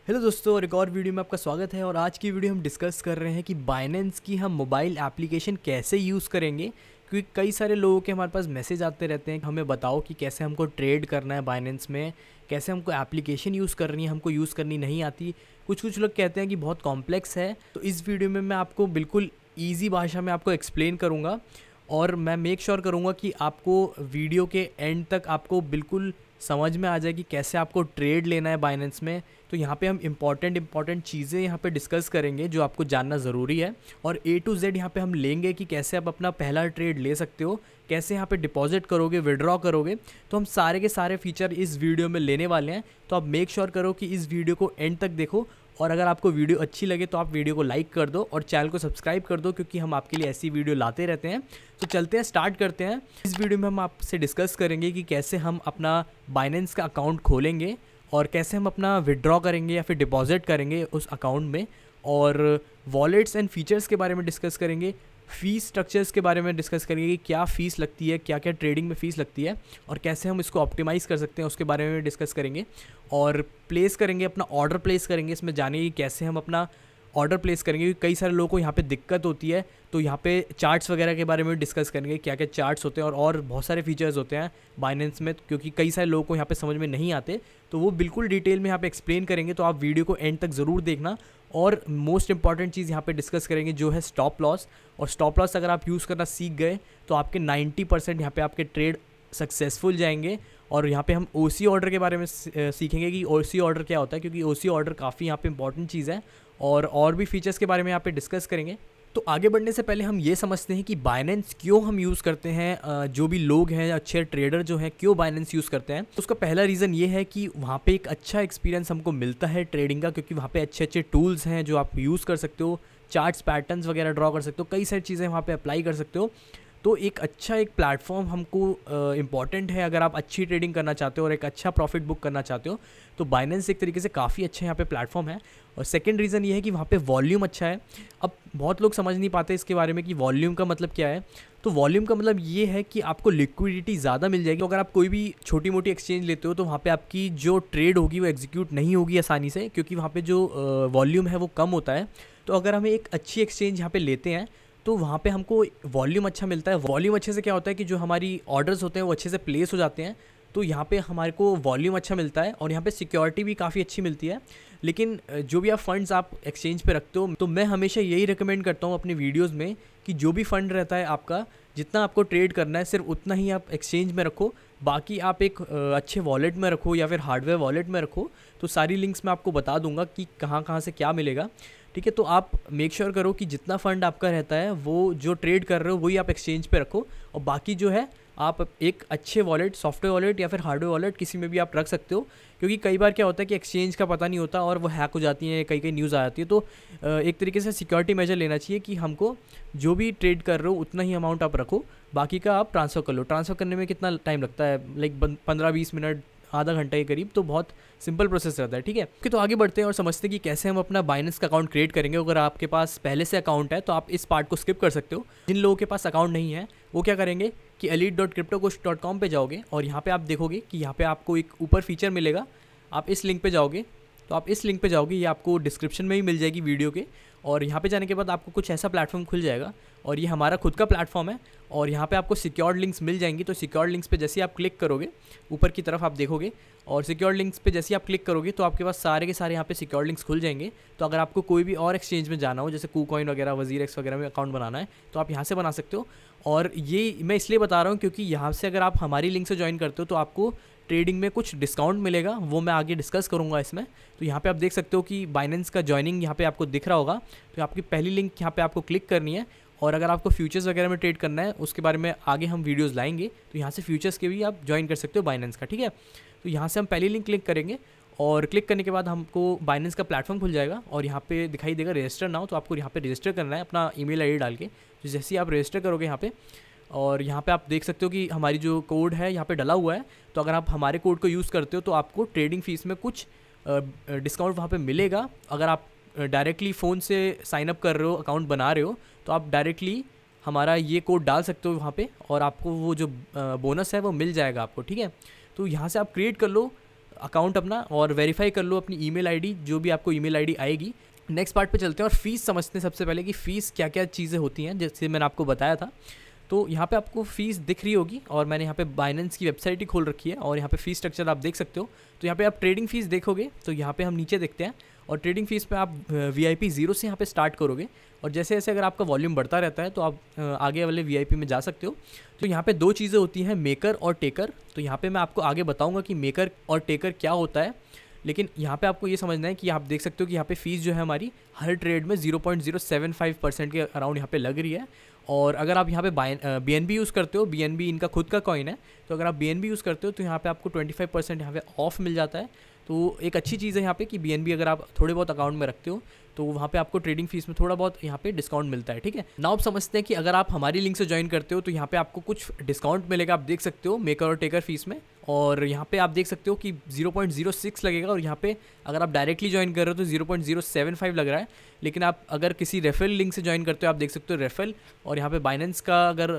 Hello दोस्तों, और एक और वीडियो में आपका स्वागत है। और आज की वीडियो हम डिस्कस कर रहे हैं कि बाइनेंस की हम मोबाइल एप्लीकेशन कैसे यूज़ करेंगे। क्योंकि कई सारे लोगों के हमारे पास मैसेज आते रहते हैं कि हमें बताओ कि कैसे हमको ट्रेड करना है बाइनेंस में, कैसे हमको एप्लीकेशन यूज़ करनी है, हमको यूज़ करनी नहीं आती। कुछ लोग कहते हैं कि बहुत कॉम्प्लेक्स है। तो इस वीडियो में मैं आपको बिल्कुल ईजी भाषा में आपको एक्सप्लेन करूँगा और मैं मेक श्योर करूँगा कि आपको वीडियो के एंड तक आपको बिल्कुल समझ में आ जाए कि कैसे आपको ट्रेड लेना है बाइनेंस में। तो यहाँ पे हम इम्पॉर्टेंट चीज़ें यहाँ पे डिस्कस करेंगे जो आपको जानना ज़रूरी है। और A to Z यहाँ पे हम लेंगे कि कैसे आप अपना पहला ट्रेड ले सकते हो, कैसे यहाँ पे डिपॉजिट करोगे, विड्रॉ करोगे। तो हम सारे के सारे फीचर इस वीडियो में लेने वाले हैं। तो आप मेक श्योर करो कि इस वीडियो को एंड तक देखो। और अगर आपको वीडियो अच्छी लगे तो आप वीडियो को लाइक कर दो और चैनल को सब्सक्राइब कर दो, क्योंकि हम आपके लिए ऐसी वीडियो लाते रहते हैं। तो चलते हैं, स्टार्ट करते हैं। इस वीडियो में हम आपसे डिस्कस करेंगे कि कैसे हम अपना बाइनेंस का अकाउंट खोलेंगे और कैसे हम अपना विड्रॉ करेंगे या फिर डिपॉजिट करेंगे उस अकाउंट में। और वॉलेट्स एंड फीचर्स के बारे में डिस्कस करेंगे, फ़ीस स्ट्रक्चर्स के बारे में डिस्कस करेंगे कि क्या फ़ीस लगती है, क्या क्या ट्रेडिंग में फ़ीस लगती है और कैसे हम इसको ऑप्टिमाइज़ कर सकते हैं, उसके बारे में डिस्कस करेंगे। और प्लेस करेंगे, अपना ऑर्डर प्लेस करेंगे। इसमें जानेंगे कि कैसे हम अपना ऑर्डर प्लेस करेंगे, क्योंकि कई सारे लोगों को यहाँ पे दिक्कत होती है। तो यहाँ पे चार्ट्स वगैरह के बारे में डिस्कस करेंगे, क्या क्या चार्ट्स होते हैं और बहुत सारे फीचर्स होते हैं बाइनेंस में, क्योंकि कई सारे लोगों को यहाँ पे समझ में नहीं आते। तो वो बिल्कुल डिटेल में यहाँ पे एक्सप्लेन करेंगे। तो आप वीडियो को एंड तक ज़रूर देखना। और मोस्ट इंपॉर्टेंट चीज़ यहाँ पे डिस्कस करेंगे जो है स्टॉप लॉस। और स्टॉप लॉस अगर आप यूज़ करना सीख गए तो आपके 90% यहाँ पे आपके ट्रेड सक्सेसफुल जाएंगे। और यहाँ पे हम OC ऑर्डर के बारे में सीखेंगे कि OC ऑर्डर क्या होता है, क्योंकि OC ऑर्डर काफ़ी यहाँ पे इंपॉर्टेंट चीज़ है। और भी फीचर्स के बारे में यहाँ पे डिस्कस करेंगे। तो आगे बढ़ने से पहले हम ये समझते हैं कि बाइनेंस क्यों हम यूज़ करते हैं। जो भी लोग हैं, अच्छे ट्रेडर जो हैं, क्यों बाइनेंस यूज़ करते हैं। तो उसका पहला रीज़न ये है कि वहाँ पे एक अच्छा एक्सपीरियंस हमको मिलता है ट्रेडिंग का, क्योंकि वहाँ पे अच्छे अच्छे टूल्स हैं जो आप यूज़ कर सकते हो। चार्ट्स, पैटर्न्स वगैरह ड्रॉ कर सकते हो, कई सारी चीज़ें वहाँ पे अप्लाई कर सकते हो। तो एक अच्छा एक प्लेटफॉर्म हमको इम्पॉर्टेंट है अगर आप अच्छी ट्रेडिंग करना चाहते हो और एक अच्छा प्रॉफिट बुक करना चाहते हो। तो बाइनेंस एक तरीके से काफ़ी अच्छा यहाँ पे प्लेटफॉर्म है। और सेकंड रीज़न ये है कि वहाँ पे वॉल्यूम अच्छा है। अब बहुत लोग समझ नहीं पाते इसके बारे में कि वॉल्यूम का मतलब क्या है। तो वॉल्यूम का मतलब ये है कि आपको लिक्विडिटी ज़्यादा मिल जाएगी। तो अगर आप कोई भी छोटी मोटी एक्सचेंज लेते हो तो वहाँ पे आपकी जो ट्रेड होगी वो एग्जीक्यूट नहीं होगी आसानी से, क्योंकि वहाँ पे जो वॉल्यूम है वो कम होता है। तो अगर हमें एक अच्छी एक्सचेंज यहाँ पे लेते हैं तो वहाँ पे हमको वॉल्यूम अच्छा मिलता है। वॉल्यूम अच्छे से क्या होता है कि जो हमारी ऑर्डर्स होते हैं वो अच्छे से प्लेस हो जाते हैं। तो यहाँ पे हमारे को वॉल्यूम अच्छा मिलता है और यहाँ पे सिक्योरिटी भी काफ़ी अच्छी मिलती है। लेकिन जो भी आप फंड्स आप एक्सचेंज पे रखते हो, तो मैं हमेशा यही रिकमेंड करता हूँ अपने वीडियोस में कि जो भी फंड रहता है आपका, जितना आपको ट्रेड करना है सिर्फ उतना ही आप एक्सचेंज में रखो। बाकी आप एक अच्छे वॉलेट में रखो या फिर हार्डवेयर वॉलेट में रखो। तो सारी लिंक्स मैं आपको बता दूंगा कि कहाँ कहाँ से क्या मिलेगा। ठीक है, तो आप मेक श्योर करो कि जितना फंड आपका रहता है वो जो ट्रेड कर रहे हो वही आप एक्सचेंज पे रखो। और बाकी जो है आप एक अच्छे वॉलेट, सॉफ्टवेयर वॉलेट या फिर हार्डवेयर वॉलेट, किसी में भी आप रख सकते हो। क्योंकि कई बार क्या होता है कि एक्सचेंज का पता नहीं होता और वो हैक हो जाती है, कई न्यूज़ आ जाती है। तो एक तरीके से सिक्योरिटी मेजर लेना चाहिए कि हमको जो भी ट्रेड कर रहे हो उतना ही अमाउंट आप रखो, बाकी का आप ट्रांसफ़र कर लो। ट्रांसफ़र करने में कितना टाइम लगता है, लाइक 15-20 मिनट, आधा घंटा के करीब। तो बहुत सिंपल प्रोसेस रहता है। ठीक है, तो आगे बढ़ते हैं और समझते हैं कि कैसे हम अपना बाइनेंस का अकाउंट क्रिएट करेंगे। अगर आपके पास पहले से अकाउंट है तो आप इस पार्ट को स्किप कर सकते हो। जिन लोगों के पास अकाउंट नहीं है वो क्या करेंगे कि elite.cryptocoach.com पे जाओगे और यहाँ पे आप देखोगे कि यहाँ पे आपको एक ऊपर फीचर मिलेगा। आप इस लिंक पे जाओगे, तो आप इस लिंक पे जाओगे, ये आपको डिस्क्रिप्शन में ही मिल जाएगी वीडियो के। और यहाँ पे जाने के बाद आपको कुछ ऐसा प्लेटफॉर्म खुल जाएगा और ये हमारा खुद का प्लेटफॉर्म है। और यहाँ पे आपको सिक्योर्ड लिंक्स मिल जाएंगी। तो सिक्योर्ड लिंक्स पे जैसे आप क्लिक करोगे, ऊपर की तरफ आप देखोगे, और सिक्योर्ड लिंक्स पे जैसे आप क्लिक करोगे तो आपके पास सारे के सारे यहाँ पे सिक्योर्ड लिंक्स खुल जाएंगे। तो अगर आपको कोई भी और एक्सचेंज में जाना हो, जैसे KuCoin वगैरह, वजीरेक्स वगैरह में अकाउंट बनाना है, तो आप यहाँ से बना सकते हो। और ये मैं इसलिए बता रहा हूँ क्योंकि यहाँ से अगर आप हमारी लिंक से ज्वाइन करते हो तो आपको ट्रेडिंग में कुछ डिस्काउंट मिलेगा, वो मैं आगे डिस्कस करूँगा इसमें। तो यहाँ पे आप देख सकते हो कि बाइनेंस का ज्वाइनिंग यहाँ पे आपको दिख रहा होगा। तो आपकी पहली लिंक यहाँ पे आपको क्लिक करनी है। और अगर आपको फ्यूचर्स वगैरह में ट्रेड करना है उसके बारे में आगे हम वीडियोस लाएंगे, तो यहाँ से फ्यूचर्स के भी आप ज्वाइन कर सकते हो बाइनेंस का। ठीक है, तो यहाँ से हम पहली लिंक क्लिक करेंगे और क्लिक करने के बाद हमको बाइनेंस का प्लेटफॉर्म खुल जाएगा और यहाँ पे दिखाई देगा रजिस्टर नाउ। तो आपको यहाँ पे रजिस्टर करना है अपना ईमेल आईडी डाल के। तो जैसे ही आप रजिस्टर करोगे यहाँ पे, और यहाँ पे आप देख सकते हो कि हमारी जो कोड है यहाँ पे डला हुआ है। तो अगर आप हमारे कोड को यूज़ करते हो तो आपको ट्रेडिंग फीस में कुछ डिस्काउंट वहाँ पे मिलेगा। अगर आप डायरेक्टली फ़ोन से साइन अप कर रहे हो, अकाउंट बना रहे हो, तो आप डायरेक्टली हमारा ये कोड डाल सकते हो वहाँ पे और आपको वो जो बोनस है वो मिल जाएगा आपको। ठीक है, तो यहाँ से आप क्रिएट कर लो अकाउंट अपना और वेरीफाई कर लो अपनी ईमेल आईडी, जो भी आपको ईमेल आईडी आएगी। नेक्स्ट पार्ट पे चलते हैं और फीस समझते हैं सबसे पहले कि फ़ीस क्या क्या चीज़ें होती हैं, जैसे मैंने आपको बताया था। तो यहाँ पे आपको फ़ीस दिख रही होगी और मैंने यहाँ पे बाइनेंस की वेबसाइट ही खोल रखी है और यहाँ पे फ़ीस स्ट्रक्चर आप देख सकते हो। तो यहाँ पे आप ट्रेडिंग फ़ीस देखोगे तो यहाँ पे हम नीचे देखते हैं और ट्रेडिंग फ़ीस पे आप VIP 0 से यहाँ पे स्टार्ट करोगे और जैसे जैसे अगर आपका वॉल्यूम बढ़ता रहता है तो आप आगे वाले VIP में जा सकते हो। तो यहाँ पे दो चीज़ें होती हैं, मेकर और टेकर। तो यहाँ पे मैं आपको आगे बताऊँगा कि मेकर और टेकर क्या होता है, लेकिन यहाँ पे आपको ये समझना है कि आप देख सकते हो कि यहाँ पे फ़ीस जो है हमारी हर ट्रेड में 0.075% के अराउंड यहाँ पे लग रही है। और अगर आप यहाँ पे BNB यूज़ करते हो, BNB इनका खुद का कॉइन है, तो अगर आप BNB यूज़ करते हो तो यहाँ पे आपको 25% यहाँ पे ऑफ मिल जाता है। तो एक अच्छी चीज़ है यहाँ पे कि BNB अगर आप थोड़े बहुत अकाउंट में रखते हो तो वहाँ पे आपको ट्रेडिंग फीस में थोड़ा बहुत यहाँ पे डिस्काउंट मिलता है, ठीक है। नाउ आप समझते हैं कि अगर आप हमारी लिंक से ज्वाइन करते हो तो यहाँ पे आपको कुछ डिस्काउंट मिलेगा, आप देख सकते हो मेकर और टेकर फीस में। और यहाँ पे आप देख सकते हो कि 0.06 लगेगा और यहाँ पे अगर आप डायरेक्टली ज्वाइन कर रहे हो तो 0.075 लग रहा है। लेकिन आप अगर किसी रेफरल लिंक से ज्वाइन करते हो, आप देख सकते हो रेफरल, और यहाँ पे बाइनेंस का अगर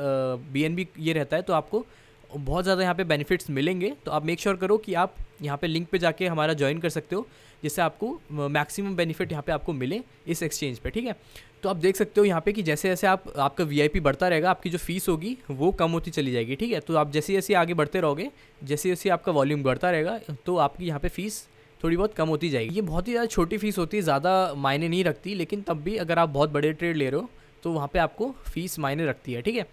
BNB ये रहता है तो आपको बहुत ज़्यादा यहाँ पे बेनिफिट्स मिलेंगे। तो आप मेक श्योर करो कि आप यहाँ पे लिंक पे जाके हमारा ज्वाइन कर सकते हो, जिससे आपको मैक्सिमम बेनिफिट यहाँ पे आपको मिले इस एक्सचेंज पे, ठीक है। तो आप देख सकते हो यहाँ पे कि जैसे जैसे आपका VIP बढ़ता रहेगा, आपकी जो फीस होगी वो कम होती चली जाएगी, ठीक है। तो आप जैसे जैसे आगे बढ़ते रहोगे, जैसे जैसे आपका वॉल्यूम बढ़ता रहेगा तो आपकी यहाँ पे फ़ीस थोड़ी बहुत कम होती जाएगी। ये बहुत ही ज़्यादा छोटी फ़ीस होती है, ज़्यादा मायने नहीं रखती, लेकिन तब भी अगर आप बहुत बड़े ट्रेड ले रहे हो तो वहाँ पे आपको फ़ीस मायने रखती है, ठीक है।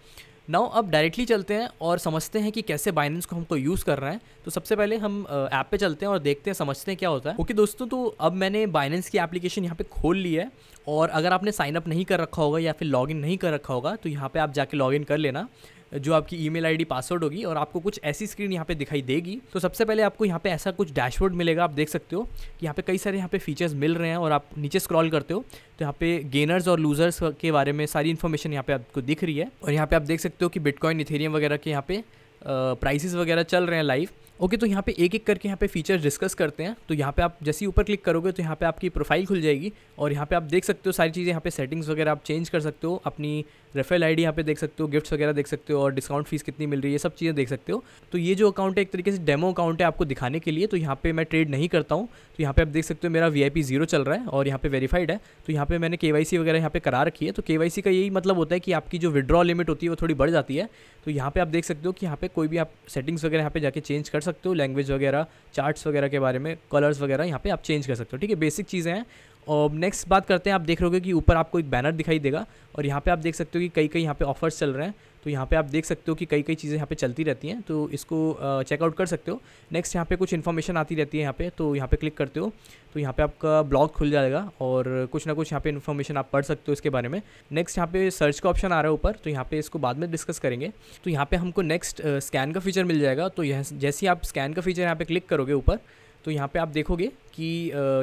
नाउ अब डायरेक्टली चलते हैं और समझते हैं कि कैसे बाइनेंस को हमको यूज़ करना है। तो सबसे पहले हम ऐप पे चलते हैं और देखते हैं, समझते हैं क्या होता है। ओके दोस्तों, तो अब मैंने बाइनेंस की एप्लीकेशन यहाँ पे खोल ली है और अगर आपने साइन अप नहीं कर रखा होगा या फिर लॉगिन नहीं कर रखा होगा तो यहाँ पे आप जाके लॉगिन कर लेना, जो आपकी ईमेल आईडी पासवर्ड होगी, और आपको कुछ ऐसी स्क्रीन यहाँ पे दिखाई देगी। तो सबसे पहले आपको यहाँ पे ऐसा कुछ डैशबोर्ड मिलेगा। आप देख सकते हो कि यहाँ पे कई सारे यहाँ पे फीचर्स मिल रहे हैं और आप नीचे स्क्रॉल करते हो तो यहाँ पे गेनर्स और लूजर्स के बारे में सारी इन्फॉर्मेशन यहाँ पे आपको दिख रही है। और यहाँ पे आप देख सकते हो कि बिटकॉइन, इथेरियम वगैरह के यहाँ पे प्राइसेस वगैरह चल रहे हैं लाइव। ओके, तो यहाँ पे एक एक करके यहाँ पे फीचर्स डिस्कस करते हैं। तो यहाँ पे आप जैसे ही ऊपर क्लिक करोगे तो यहाँ पे आपकी प्रोफाइल खुल जाएगी और यहाँ पे आप देख सकते हो सारी चीज़ें, यहाँ पे सेटिंग्स वगैरह आप चेंज कर सकते हो, अपनी रेफरल आईडी यहाँ पे देख सकते हो, गिफ्ट्स वगैरह देख सकते हो और डिस्काउंट फीस कितनी मिल रही है, ये सब चीज़ें देख सकते हो। तो ये जो अकाउंट है एक तरीके से डेमो अकाउंट है आपको दिखाने के लिए। तो यहाँ पे मैं ट्रेड नहीं करता हूँ, तो यहाँ पे आप देख सकते हो मेरा VIP 0 चल रहा है और यहाँ पे वेरीफाइड है। तो यहाँ पे मैंने KYC वगैरह यहाँ पे करा रखी है। तो KYC का यही मतलब होता है कि आपकी जो विड्रॉ लिमिट होती है वो थोड़ी बढ़ जाती है। तो यहाँ पे आप देख सकते हो कि यहाँ पे कोई भी आप सेटिंग्स वगैरह यहाँ पे जाके चेंज कर सकते हो, लैंग्वेज वगैरह, चार्ट्स वगैरह के बारे में, कलर्स वगैरह यहाँ पे आप चेंज कर सकते हो, ठीक है। बेसिक चीज़ें हैं। और नेक्स्ट बात करते हैं, आप देख रहोगे कि ऊपर आपको एक बैनर दिखाई देगा और यहाँ पे आप देख सकते हो कि कई यहाँ पे ऑफर्स चल रहे हैं। तो यहाँ पे आप देख सकते हो कि कई चीज़ें यहाँ पे चलती रहती हैं, तो इसको चेकआउट कर सकते हो। नेक्स्ट यहाँ पे कुछ इन्फॉर्मेशन आती रहती है यहाँ पे, तो यहाँ पे क्लिक करते हो तो यहाँ पे आपका ब्लॉग खुल जाएगा और कुछ ना कुछ यहाँ पे इन्फॉर्मेशन आप पढ़ सकते हो इसके बारे में। नेक्स्ट यहाँ पे सर्च का ऑप्शन आ रहा है ऊपर, तो यहाँ पे इसको बाद में डिस्कस करेंगे। तो यहाँ पे हमको नेक्स्ट स्कैन का फीचर मिल जाएगा। तो जैसे ही आप स्कैन का फीचर यहाँ पे क्लिक करोगे ऊपर, तो यहाँ पे आप देखोगे कि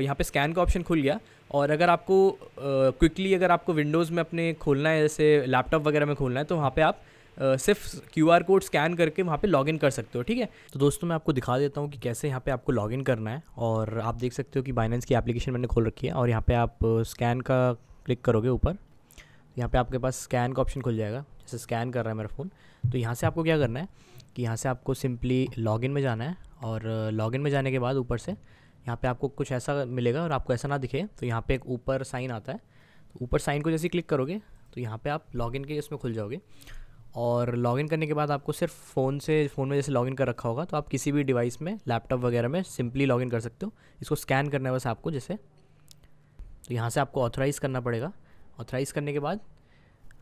यहाँ पे स्कैन का ऑप्शन खुल गया। और अगर आपको क्विकली अगर आपको विंडोज़ में अपने खोलना है, जैसे लैपटॉप वगैरह में खोलना है, तो वहाँ पे आप सिर्फ QR कोड स्कैन करके वहाँ पे लॉगिन कर सकते हो, ठीक है। तो दोस्तों मैं आपको दिखा देता हूँ कि कैसे यहाँ पे आपको लॉगिन करना है। और आप देख सकते हो कि बाइनेंस की एप्लीकेशन मैंने खोल रखी है और यहाँ पे आप स्कैन का क्लिक करोगे ऊपर, यहाँ पे आपके पास स्कैन का ऑप्शन खुल जाएगा। जैसे स्कैन कर रहा है मेरा फ़ोन, तो यहाँ से आपको क्या करना है कि यहाँ से आपको सिंपली लॉगिन में जाना है और लॉगिन में जाने के बाद ऊपर से यहाँ पे आपको कुछ ऐसा मिलेगा और आपको ऐसा ना दिखे तो यहाँ पे एक ऊपर साइन आता है। तो ऊपर साइन को जैसे क्लिक करोगे तो यहाँ पे आप लॉगिन के इसमें खुल जाओगे। और लॉगिन करने के बाद आपको सिर्फ फ़ोन में जैसे लॉगिन कर रखा होगा तो आप किसी भी डिवाइस में, लैपटॉप वगैरह में सिंपली लॉगिन कर सकते हो। इसको स्कैन करना है बस आपको जैसे, तो यहाँ से आपको ऑथराइज़ करना पड़ेगा। ऑथराइज़ करने के बाद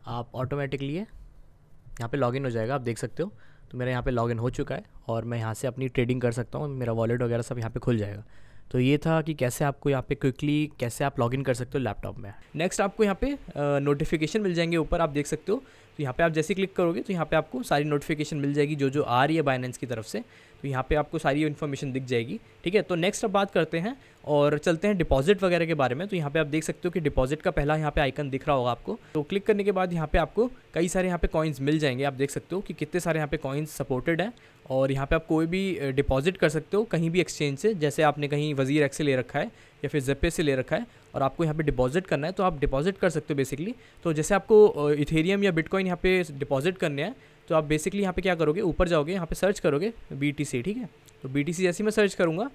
आप ऑटोमेटिकली यहाँ पे लॉगिन हो जाएगा। आप देख सकते हो तो मेरा यहाँ पे लॉगिन हो चुका है और मैं यहाँ से अपनी ट्रेडिंग कर सकता हूँ, मेरा वॉलेट वगैरह सब यहाँ पे खुल जाएगा। तो ये था कि कैसे आपको यहाँ पे क्विकली कैसे आप लॉगिन कर सकते हो लैपटॉप में। नेक्स्ट आपको यहाँ पे नोटिफिकेशन मिल जाएंगे ऊपर, आप देख सकते हो। तो यहाँ पे आप जैसे क्लिक करोगे तो यहाँ पे आपको सारी नोटिफिकेशन मिल जाएगी जो आ रही है बाइनेंस की तरफ से। तो यहाँ पे आपको सारी इन्फॉर्मेशन दिख जाएगी, ठीक है। तो नेक्स्ट अब बात करते हैं और चलते हैं डिपॉजिट वगैरह के बारे में। तो यहाँ पे आप देख सकते हो कि डिपॉजिट का पहला यहाँ पे आइकन दिख रहा होगा आपको। तो क्लिक करने के बाद यहाँ पे आपको कई सारे यहाँ पे कॉइन्स मिल जाएंगे। आप देख सकते हो कि कितने सारे यहाँ पे कॉइन्स सपोर्टेड है और यहाँ पे आप कोई भी डिपॉजिट कर सकते हो कहीं भी एक्सचेंज से। जैसे आपने कहीं वजीर एक्स से ले रखा है या फिर ज़ेपे से ले रखा है और आपको यहाँ पे डिपॉजिट करना है तो आप डिपॉजिट कर सकते हो बेसिकली। तो जैसे आपको इथेरियम या बिटकॉइन यहाँ पे डिपॉजिट करने हैं तो आप बेसिकली यहाँ पे क्या करोगे, ऊपर जाओगे, यहाँ पे सर्च करोगे BTC, ठीक है। तो BTC जैसे मैं सर्च करूँगा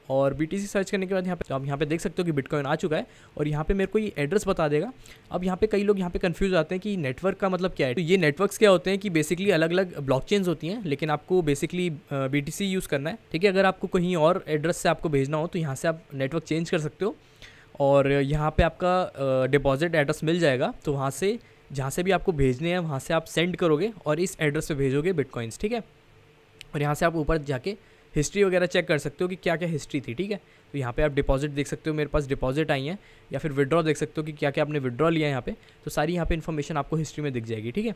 और BTC सर्च करने के बाद यहाँ पे आप यहाँ पे देख सकते हो कि बिटकॉइन आ चुका है और यहाँ पे मेरे को ये एड्रेस बता देगा। अब यहाँ पे कई लोग यहाँ पे कंफ्यूज आते हैं कि नेटवर्क का मतलब क्या है। तो ये नेटवर्क्स क्या होते हैं कि बेसिकली अलग अलग ब्लॉकचेन्स होती हैं, लेकिन आपको बेसिकली BTC यूज़ करना है, ठीक है। अगर आपको कहीं और एड्रेस से आपको भेजना हो तो यहाँ से आप नेटवर्क चेंज कर सकते हो और यहाँ पे आपका डिपॉजिट एड्रेस मिल जाएगा। तो वहाँ से जहाँ से भी आपको भेजने हैं वहाँ से आप सेंड करोगे और इस एड्रेस पे भेजोगे बिटकॉइंस, ठीक है। और यहाँ से आप ऊपर जाके हिस्ट्री वगैरह चेक कर सकते हो कि क्या क्या हिस्ट्री थी, ठीक है। तो यहाँ पे आप डिपॉजिट देख सकते हो, मेरे पास डिपॉजिट आई हैं, या फिर विड्रॉ देख सकते हो कि क्या क्या आपने विड्रॉ लिया है यहाँ पे। तो सारी यहाँ पे इन्फॉर्मेशन आपको हिस्ट्री में दिख जाएगी, ठीक है।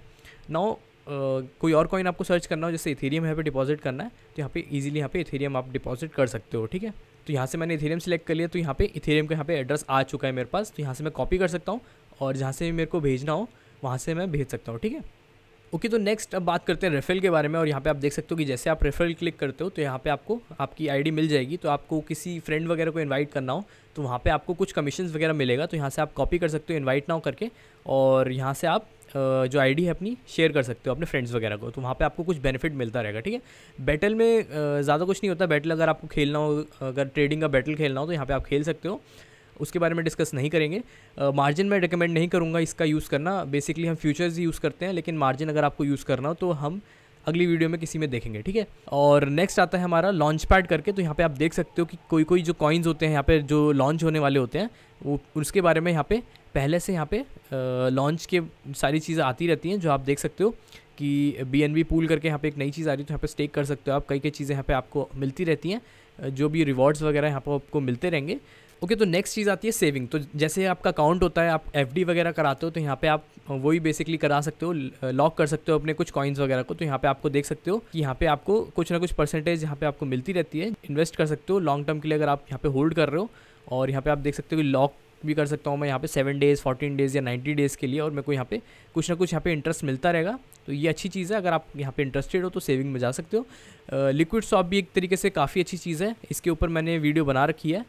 नाउ कोई और कॉइन आपको सर्च करना हो, जैसे इथेरियम यहाँ पे डिपॉजिट करना है तो यहाँ पे ईजिली यहाँ पे इथेरियम आप डिपॉजिट कर सकते हो, ठीक है। तो यहाँ से मैंने इथेरियम सेलेक्ट कर लिया, तो यहाँ पे इथेरियम का यहाँ पे एड्रेस आ चुका है मेरे पास। तो यहाँ से मैं कॉपी कर सकता हूँ और जहाँ से मेरे को भेजना हो वहाँ से मैं भेज सकता हूँ, ठीक है। ओके, तो नेक्स्ट अब बात करते हैं रेफरल के बारे में। और यहाँ पे आप देख सकते हो कि जैसे आप रेफरल क्लिक करते हो तो यहाँ पे आपको आपकी आईडी मिल जाएगी। तो आपको किसी फ्रेंड वगैरह को इनवाइट करना हो तो वहाँ पे आपको कुछ कमीशंस वगैरह मिलेगा। तो यहाँ से आप कॉपी कर सकते हो इनवाइट नाउ करके, और यहाँ से आप जो आईडी है अपनी शेयर कर सकते हो अपने फ्रेंड्स वगैरह को। तो वहाँ पे आपको कुछ बेनिफिट मिलता रहेगा, ठीक है। बैटल में ज़्यादा कुछ नहीं होता। बैटल अगर आपको खेलना हो, अगर ट्रेडिंग का बैटल खेलना हो तो यहाँ पर आप खेल सकते हो, उसके बारे में डिस्कस नहीं करेंगे। मार्जिन मैं रिकमेंड नहीं करूँगा इसका यूज़ करना। बेसिकली हम फ्यूचर्स ही यूज़ करते हैं, लेकिन मार्जिन अगर आपको यूज़ करना हो तो हम अगली वीडियो में किसी में देखेंगे, ठीक है। और नेक्स्ट आता है हमारा लॉन्च पैड करके। तो यहाँ पे आप देख सकते हो कि कोई जो कॉइन्स होते हैं यहाँ पे जो लॉन्च होने वाले होते हैं वो उसके बारे में यहाँ पे पहले से यहाँ पे लॉन्च के सारी चीज़ें आती रहती हैं, जो आप देख सकते हो कि BNB पूल करके यहाँ पे एक नई चीज़ आ रही है। तो यहाँ पे स्टेक कर सकते हो आप, कई चीज़ें यहाँ पे आपको मिलती रहती हैं, जो भी रिवॉर्ड्स वगैरह यहाँ पर आपको मिलते रहेंगे। ओके, तो नेक्स्ट चीज़ आती है सेविंग। तो जैसे आपका अकाउंट होता है, आप FD वगैरह कराते हो तो यहाँ पे आप वही बेसिकली करा सकते हो, लॉक कर सकते हो अपने कुछ कॉइन्स वगैरह को। तो यहाँ पे आपको देख सकते हो कि यहाँ पे आपको कुछ ना कुछ परसेंटेज यहाँ पे आपको मिलती रहती है। इन्वेस्ट कर सकते हो लॉन्ग टर्म के लिए अगर आप यहाँ पे होल्ड कर रहे हो। और यहाँ पे आप देख सकते हो कि लॉक भी कर सकता हूँ मैं यहाँ पे 7 डेज़, 14 डेज़ या 90 डेज़ के लिए, और मेरे को यहाँ पे कुछ ना कुछ यहाँ पे इंटरेस्ट मिलता रहेगा। तो ये अच्छी चीज़ है, अगर आप यहाँ पे इंटरेस्टेड हो तो सेविंग में जा सकते हो। लिक्विड स्वैप भी एक तरीके से काफ़ी अच्छी चीज़ है, इसके ऊपर मैंने वीडियो बना रखी है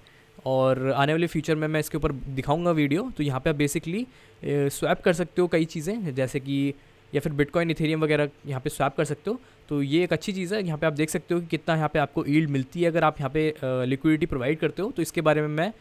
और आने वाले फ्यूचर में मैं इसके ऊपर दिखाऊंगा वीडियो। तो यहाँ पे आप बेसिकली स्वैप कर सकते हो कई चीज़ें, जैसे कि या फिर बिटकॉइन इथेरियम वगैरह यहाँ पे स्वैप कर सकते हो। तो ये एक अच्छी चीज़ है। यहाँ पे आप देख सकते हो कि कितना यहाँ पे आपको यील्ड मिलती है अगर आप यहाँ पे लिक्विडिटी प्रोवाइड करते हो। तो इसके बारे में मैं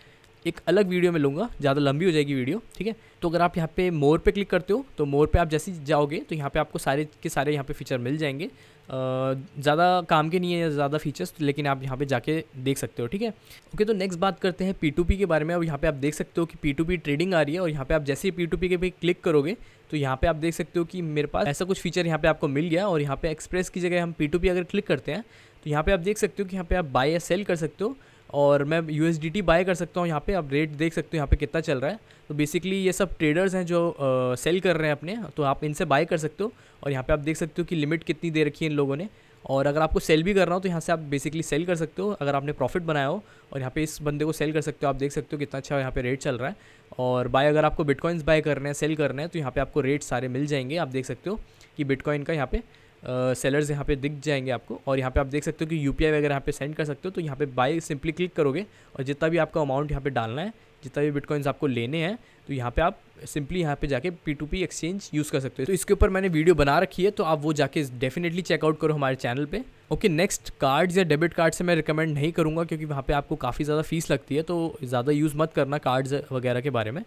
एक अलग वीडियो में लूँगा, ज़्यादा लंबी हो जाएगी वीडियो, ठीक है। तो अगर आप यहाँ पे मोर पे क्लिक करते हो तो मोर पे आप जैसे ही जाओगे तो यहाँ पे आपको सारे के सारे यहाँ पे फीचर मिल जाएंगे। ज़्यादा काम के नहीं है, ज़्यादा फीचर्स, लेकिन आप यहाँ पे जाके देख सकते हो, ठीक है। ओके, तो नेक्स्ट बात करते हैं P2P के बारे में। अब यहाँ पे आप देख सकते हो कि P2P ट्रेडिंग आ रही है, और यहाँ पे आप जैसे ही P2P के पे क्लिक करोगे तो यहाँ पे आप देख सकते हो कि मेरे पास ऐसा कुछ फीचर यहाँ पे आपको मिल गया। और यहाँ पे एक्सप्रेस की जगह हम P2P अगर क्लिक करते हैं तो यहाँ पे आप देख सकते हो कि यहाँ पे आप बाय या सेल कर सकते हो, और मैं USDT बाय कर सकता हूँ। यहाँ पे आप रेट देख सकते हो यहाँ पे कितना चल रहा है। तो बेसिकली ये सब ट्रेडर्स हैं जो सेल कर रहे हैं अपने, तो आप इनसे बाय कर सकते हो। और यहाँ पे आप देख सकते हो कि लिमिट कितनी दे रखी है इन लोगों ने। और अगर आपको सेल भी करना हो तो यहाँ से आप बेसिकली सेल कर सकते हो अगर आपने प्रॉफिट बनाया हो, और यहाँ पे इस बंदे को सेल कर सकते हो। आप देख सकते हो कितना अच्छा यहाँ पे रेट चल रहा है। और बाय अगर आपको बिटकॉइंस बाय करने हैं, सेल करने हैं, तो यहाँ पे आपको रेट सारे मिल जाएंगे। आप देख सकते हो कि बिटकॉइन का यहाँ पे सेलर्स यहाँ पे दिख जाएंगे आपको। और यहाँ पे आप देख सकते हो कि UPI वगैरह यहाँ पे सेंड कर सकते हो। तो यहाँ पे बाय सिंपली क्लिक करोगे और जितना भी आपका अमाउंट यहाँ पे डालना है, जितना भी बिटकॉइंस आपको लेने हैं, तो यहाँ पे आप सिंपली यहाँ पे जाके P2P एक्सचेंज यूज़ कर सकते हो। तो इसके ऊपर मैंने वीडियो बना रखी है, तो आप वो जाके डेफिनेटली चेकआउट करो हमारे चैनल पे। ओके, नेक्स्ट कार्ड्स या डेबिट कार्ड से मैं रिकमेंड नहीं करूँगा, क्योंकि वहाँ पे आपको काफ़ी ज़्यादा फीस लगती है, तो ज़्यादा यूज़ मत करना कार्ड्स वगैरह के बारे में।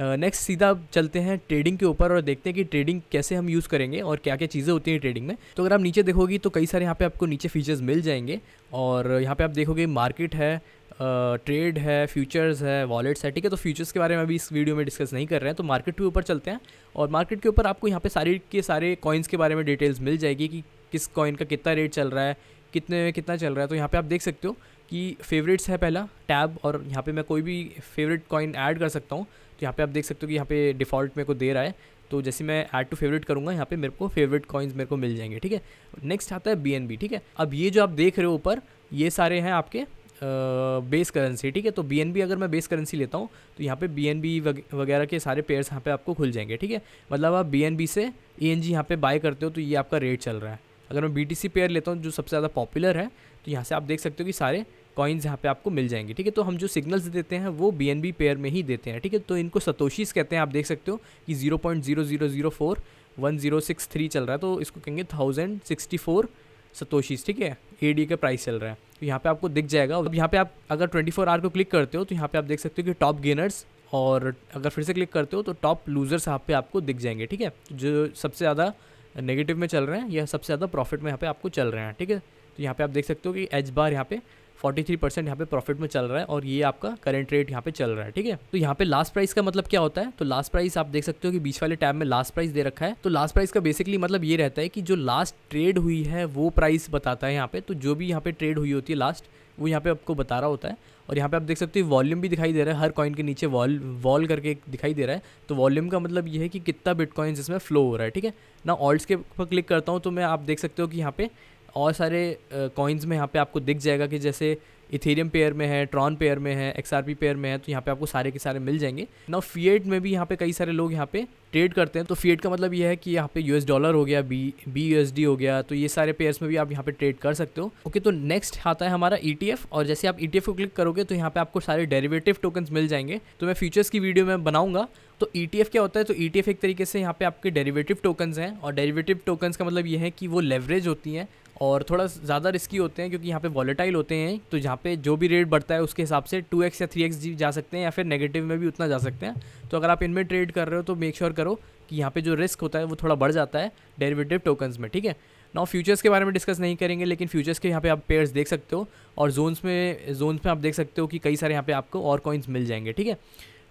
नेक्स्ट सीधा चलते हैं ट्रेडिंग के ऊपर और देखते हैं कि ट्रेडिंग कैसे हम यूज़ करेंगे और क्या क्या चीज़ें होती हैं ट्रेडिंग में। तो अगर आप नीचे देखोगी तो कई सारे यहाँ पे आपको नीचे फीचर्स मिल जाएंगे। और यहाँ पे आप देखोगे मार्केट है, ट्रेड है, फ्यूचर्स है, वॉलेट्स है, ठीक है। तो फ्यूचर्स के बारे में अभी इस वीडियो में डिस्कस नहीं कर रहे हैं। तो मार्केट के ऊपर चलते हैं, और मार्केट के ऊपर आपको यहाँ पे सारे के सारे कॉइन्स के बारे में डिटेल्स मिल जाएगी कि किस कॉइन का कितना रेट चल रहा है, कितने में कितना चल रहा है। तो यहाँ पे आप देख सकते हो कि फेवरेट्स है पहला टैब, और यहाँ पे मैं कोई भी फेवरेट कॉइन ऐड कर सकता हूँ। तो यहाँ पे आप देख सकते हो कि यहाँ पे डिफ़ॉल्ट मेरे को दे रहा है। तो जैसे मैं ऐड टू फेवरेट करूँगा, यहाँ पे मेरे को फेवरेट कॉइन्स मेरे को मिल जाएंगे, ठीक है। नेक्स्ट आता है BNB, ठीक है। अब ये जो आप देख रहे हो ऊपर, ये सारे हैं आपके बेस करेंसी, ठीक है। तो BNB अगर मैं बेस करेंसी लेता हूँ तो यहाँ पे BNB वगैरह के सारे पेयर्स यहाँ पे आपको खुल जाएंगे, ठीक है। मतलब आप BNB से ENG यहाँ पे बाय करते हो तो ये आपका रेट चल रहा है। अगर मैं BTC पेयर लेता हूँ जो सबसे ज़्यादा पॉपुलर है, तो यहाँ से आप देख सकते हो कि सारे कॉइन्स यहाँ पे आपको मिल जाएंगे, ठीक है। तो हम जो सिग्नल्स देते हैं वो BNB पेयर में ही देते हैं, ठीक है। तो इनको सतोशीज कहते हैं। आप देख सकते हो कि 0.00041063 चल रहा है, तो इसको कहेंगे 1064 सतोशीज, ठीक है, AD का प्राइस चल रहा है, तो यहाँ पे आपको दिख जाएगा। अब यहाँ पे आप अगर 24 आवर को क्लिक करते हो तो यहाँ पे आप देख सकते हो कि टॉप गेनर्स, और अगर फिर से क्लिक करते हो तो टॉप लूजर्स यहाँ पे आपको दिख जाएंगे, ठीक है, जो सबसे ज़्यादा नेगेटिव में चल रहे हैं या सबसे ज़्यादा प्रॉफिट में यहाँ पे आपको चल रहे हैं, ठीक है। तो यहाँ पे आप देख सकते हो कि एच बार यहाँ पे 43% यहाँ पे प्रॉफिट में चल रहा है, और ये आपका करंट रेट यहाँ पे चल रहा है, ठीक है। तो यहाँ पे लास्ट प्राइस का मतलब क्या होता है, तो लास्ट प्राइस आप देख सकते हो कि बीच वाले टैब में लास्ट प्राइस दे रखा है। तो लास्ट प्राइस का बेसिकली मतलब ये रहता है कि जो लास्ट ट्रेड हुई है वो प्राइस बताता है यहाँ पे। तो जो भी यहाँ पे ट्रेड हुई होती है लास्ट, वो यहाँ पे आपको बता रहा होता है। और यहाँ पे आप देख सकते हो वॉल्यूम भी दिखाई दे रहा है, हर कॉइन के नीचे वॉल करके दिखाई दे रहा है। तो वॉल्यूम का मतलब ये है कि कितना बिटकॉइंस इसमें फ्लो हो रहा है, ठीक है ना। ऑल्ट्स के ऊपर क्लिक करता हूँ तो मैं आप देख सकते हो कि यहाँ पे और सारे कॉइन्स में यहाँ पे आपको दिख जाएगा कि जैसे इथेरियम पेयर में है, ट्रॉन पेयर में है, XRP पेयर में है, तो यहाँ पे आपको सारे के सारे मिल जाएंगे ना। फिएट में भी यहाँ पे कई सारे लोग यहाँ पे ट्रेड करते हैं। तो फिएट का मतलब ये है कि यहाँ पे US डॉलर हो गया, BUSD हो गया, तो ये सारे पेयर्स में भी आप यहाँ पे ट्रेड कर सकते हो। ओके, तो नेक्स्ट आता है हमारा ETF, और जैसे आप ETF को क्लिक करोगे तो यहाँ पे आपको सारे डेरिवेटिव टोकन्स मिल जाएंगे। तो मैं फ्यूचर्स की वीडियो में बनाऊंगा। तो ETF क्या होता है, तो ETF एक तरीके से यहाँ पे आपके डेरिवेटिव टोकन्स हैं, और डेरिवेटिव टोकन्स का मतलब ये है कि वो लेवरेज होती हैं और थोड़ा ज़्यादा रिस्की होते हैं, क्योंकि यहाँ पे वॉलेटाइल होते हैं। तो यहाँ पे जो भी रेट बढ़ता है उसके हिसाब से 2x या 3x जा सकते हैं, या फिर नेगेटिव में भी उतना जा सकते हैं। तो अगर आप इनमें ट्रेड कर रहे हो तो मेक श्योर करो कि यहाँ पे जो रिस्क होता है वो थोड़ा बढ़ जाता है डेरिवेटिव टोकन्स में, ठीक है ना। फ्यूचर्स के बारे में डिस्कस नहीं करेंगे, लेकिन फ्यूचर्स के यहाँ पे आप पेयर्स देख सकते हो, और जोन्स में आप देख सकते हो कि कई सारे यहाँ पे आपको और कॉइन्स मिल जाएंगे, ठीक है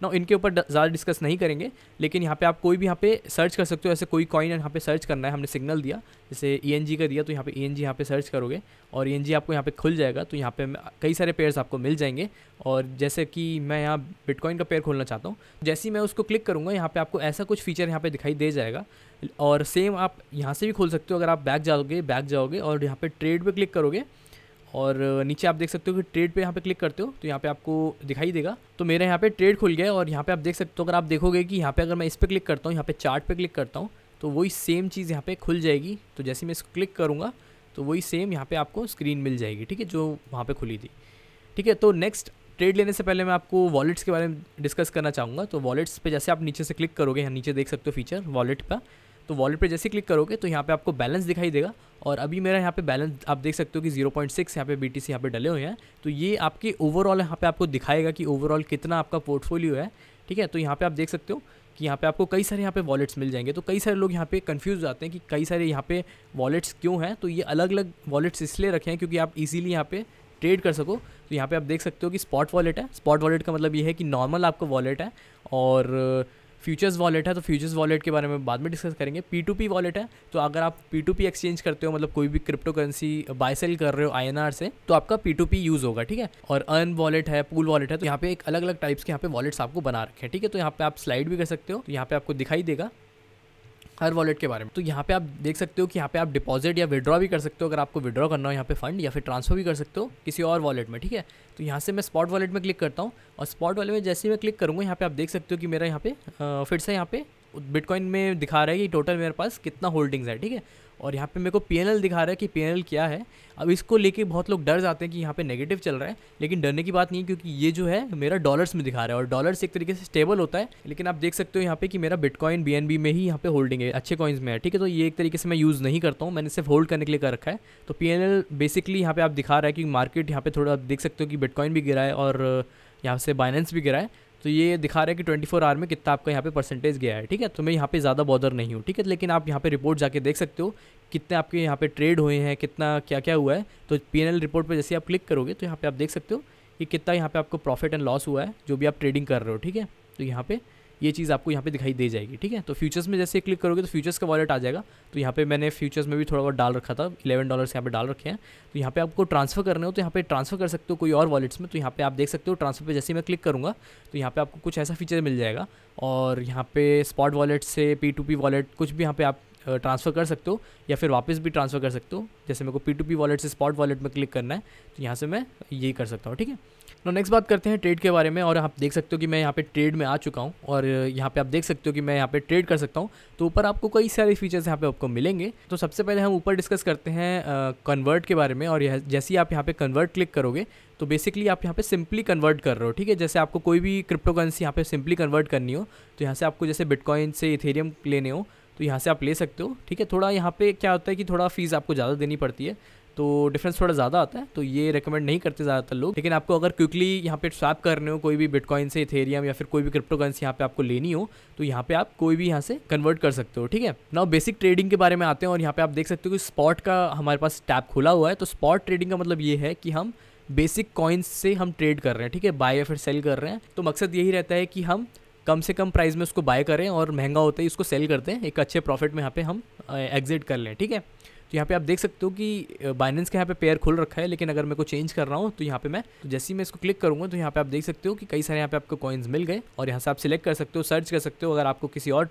ना। इनके ऊपर ज़्यादा डिस्कस नहीं करेंगे, लेकिन यहाँ पे आप कोई भी यहाँ पे सर्च कर सकते हो। ऐसे कोई कॉइन यहाँ पे सर्च करना है, हमने सिग्नल दिया, जैसे ENG का दिया, तो यहाँ पे ENG यहाँ पे सर्च करोगे और ENG आपको यहाँ पे खुल जाएगा। तो यहाँ पे कई सारे पेयर्स आपको मिल जाएंगे, और जैसे कि मैं यहाँ बिटकॉइन का पेयर खोलना चाहता हूँ, जैसे ही मैं उसको क्लिक करूँगा यहाँ पे आपको ऐसा कुछ फीचर यहाँ पे दिखाई दे जाएगा। और सेम आप यहाँ से भी खोल सकते हो। अगर आप बैक जाओगे और यहाँ पे ट्रेड पे क्लिक करोगे, और नीचे आप देख सकते हो कि ट्रेड पे यहाँ पे क्लिक करते हो तो यहाँ पे आपको दिखाई देगा। तो मेरे यहाँ पे ट्रेड खुल गया, और यहाँ पे आप देख सकते हो, अगर आप देखोगे कि यहाँ पे अगर मैं इस पर क्लिक करता हूँ, यहाँ पे चार्ट पे क्लिक करता हूँ, तो वही सेम चीज़ यहाँ पे खुल जाएगी। तो जैसे मैं इसको क्लिक करूँगा तो वही सेम यहाँ पे आपको स्क्रीन मिल जाएगी, ठीक है, जो वहाँ पे खुली थी, ठीक है। तो नेक्स्ट ट्रेड लेने से पहले मैं आपको वॉलेट्स के बारे में डिस्कस करना चाहूँगा। तो वॉलेट्स पे जैसे आप नीचे से क्लिक करोगे, यहाँ नीचे देख सकते हो फीचर वॉलेट का, तो वॉलेट पे जैसे क्लिक करोगे तो यहाँ पे आपको बैलेंस दिखाई देगा। और अभी मेरा यहाँ पे बैलेंस आप देख सकते हो कि 0.6 यहाँ पे BTC यहाँ पे डले हुए हैं। तो ये आपके ओवरऑल यहाँ पे आपको दिखाएगा कि ओवरऑल कितना आपका पोर्टफोलियो है, ठीक है। तो यहाँ पे आप देख सकते हो कि यहाँ पे आपको कई सारे यहाँ पे वॉलेट्स मिल जाएंगे। तो कई सारे लोग यहाँ पे कंफ्यूज हो जाते हैं कि कई सारे यहाँ पे वॉलेट्स क्यों हैं। तो ये अलग अलग वॉलेट्स इसलिए रखे हैं क्योंकि आप इजीली यहाँ पे ट्रेड कर सको। तो यहाँ पे आप देख सकते हो कि स्पॉट वॉलेट है। स्पॉट वॉलेट का मतलब ये है कि नॉर्मल आपका वॉलेट है, और फ्यूचर्स वॉलेट है। तो फ्यूचर्स वॉलेट के बारे में बाद में डिस्कस करेंगे। P2P वॉलेट है, तो अगर आप P2P एक्सचेंज करते हो, मतलब कोई भी क्रिप्टो करेंसी बाय सेल कर रहे हो INR से, तो आपका P2P यूज़ होगा, ठीक है। और अर्न वॉलेट है, पूल वॉलेट है। तो यहाँ पे एक अलग अलग टाइप्स के यहाँ पे वॉलेट्स आपको बना रखे हैं, ठीक है। तो यहाँ पे आप स्लाइड भी कर सकते हो, तो यहाँ पे आपको दिखाई देगा हर वॉलेट के बारे में। तो यहाँ पे आप देख सकते हो कि यहाँ पे आप डिपॉजिट या विड्रॉ भी कर सकते हो, अगर आपको विड्रॉ करना हो यहाँ पे फंड, या फिर ट्रांसफर भी कर सकते हो किसी और वॉलेट में, ठीक है। तो यहाँ से मैं स्पॉट वॉलेट में क्लिक करता हूँ, और स्पॉट वॉलेट में जैसे ही मैं क्लिक करूँगा यहाँ पे आप देख सकते हो कि मेरा यहाँ पे फिर से यहाँ पे बिटकॉइन में दिखा रहा है कि टोटल मेरे पास कितना होल्डिंग्स है, ठीक है। और यहाँ पे मेरे को PNL दिखा रहा है कि PNL क्या है। अब इसको लेके बहुत लोग डर जाते हैं कि यहाँ पे नेगेटिव चल रहा है, लेकिन डरने की बात नहीं है, क्योंकि ये जो है मेरा डॉलर्स में दिखा रहा है, और डॉलर्स एक तरीके से स्टेबल होता है। लेकिन आप देख सकते हो यहाँ पे कि मेरा बिटकॉइन BNB में ही यहाँ पे होल्डिंग है, अच्छे कॉइन्स में है, ठीक है। तो ये एक तरीके से मैं यूज़ नहीं करता हूँ, मैंने सिर्फ होल्ड करने के लिए कर रखा है। तो PNL बेसिकली यहाँ पे आप दिखा रहा है कि मार्केट यहाँ पे थोड़ा देख सकते हो कि बिटकॉइन भी गिरा है, और यहाँ से बाइनेंस भी गिरा है। तो ये दिखा रहा है कि 24 आवर में कितना आपका यहाँ पे परसेंटेज गया है, ठीक है। तो मैं यहाँ पे ज़्यादा बॉदर नहीं हूँ, ठीक है। लेकिन आप यहाँ पे रिपोर्ट जाके देख सकते हो कितने आपके यहाँ पे ट्रेड हुए हैं, कितना क्या क्या हुआ है। तो PNL रिपोर्ट पे जैसे आप क्लिक करोगे तो यहाँ पे आप देख सकते हो कि कितना यहाँ पे आपको प्रॉफिट एंड लॉस हुआ है, जो भी आप ट्रेडिंग कर रहे हो, ठीक है। तो यहाँ पे ये चीज़ आपको यहाँ पे दिखाई दे जाएगी, ठीक है। तो फ्यूचर्स में जैसे क्लिक करोगे तो फ्यूचर्स का वॉलेट आ जाएगा। तो यहाँ पे मैंने फ्यूचर्स में भी थोड़ा बहुत डाल रखा था, $11 यहाँ पे डाल रखे हैं। तो यहाँ पे आपको ट्रांसफ़र करने हो तो यहाँ पे ट्रांसफ़र कर सकते हो कोई और वॉलेट्स में। तो यहाँ पे आप देख सकते हो ट्रांसफ़र पे जैसे मैं क्लिक करूँगा तो यहाँ पे आपको कुछ ऐसा फीचर मिल जाएगा, और यहाँ पे स्पॉट वॉलेट से P2P वॉलेट कुछ भी यहाँ पे आप ट्रांसफ़र कर सकते हो, या फिर वापस भी ट्रांसफ़र कर सकते हो। जैसे मेरे को P2P वॉलेट से स्पॉट वॉलेट में क्लिक करना है तो यहाँ से मैं यही कर सकता हूँ, ठीक है। तो नेक्स्ट बात करते हैं ट्रेड के बारे में। और आप देख सकते हो कि मैं यहाँ पे ट्रेड में आ चुका हूँ, और यहाँ पे आप देख सकते हो कि मैं यहाँ पे ट्रेड कर सकता हूँ। तो ऊपर आपको कई सारे फीचर्स यहाँ पे आपको मिलेंगे। तो सबसे पहले हम ऊपर डिस्कस करते हैं कन्वर्ट के बारे में। और जैसे ही आप यहाँ पे कन्वर्ट क्लिक करोगे तो बेसिकली आप यहाँ पे सिंपली कन्वर्ट कर रहे हो, ठीक है। जैसे आपको कोई भी क्रिप्टो करेंसी यहाँ पे सिंपली कन्वर्ट करनी हो तो यहाँ से आपको जैसे बिटकॉइन से इथेरियम लेने हो तो यहाँ से आप ले सकते हो, ठीक है। थोड़ा यहाँ पे क्या होता है कि थोड़ा फीस आपको ज़्यादा देनी पड़ती है। तो डिफरेंस थोड़ा ज़्यादा आता है, तो ये रेकमेंड नहीं करते ज़्यादातर लोग। लेकिन आपको अगर क्विकली यहाँ पे स्वैप करने हो कोई भी बिटकॉइन से इथेरियम या फिर कोई भी क्रिप्टो करेंसी यहाँ पे आपको लेनी हो, तो यहाँ पे आप कोई भी यहाँ से कन्वर्ट कर सकते हो, ठीक है। नाउ बेसिक ट्रेडिंग के बारे में आते हैं, और यहाँ पे आप देख सकते हो कि स्पॉट का हमारे पास टैब खुला हुआ है। तो स्पॉट ट्रेडिंग का मतलब ये है कि हम बेसिक कॉइन्स से हम ट्रेड कर रहे हैं, ठीक है, बाय या फिर सेल कर रहे हैं। तो मकसद यही रहता है कि हम कम से कम प्राइस में उसको बाय करें और महंगा होता है उसको सेल करते हैं, एक अच्छे प्रॉफिट में यहाँ पे हम एग्जिट कर लें, ठीक है। तो यहाँ पे आप देख सकते हो कि बाइनेंस का यहाँ पे पेयर खुल रखा है, लेकिन अगर मैं को चेंज कर रहा हूँ तो यहाँ पे मैं जैसे ही मैं इसको क्लिक करूँगा तो यहाँ पे आप देख सकते हो कि कई सारे यहाँ पे आपको कॉइन्स मिल गए, और यहाँ से आप सिलेक्ट कर सकते हो, सर्च कर सकते हो अगर आपको किसी और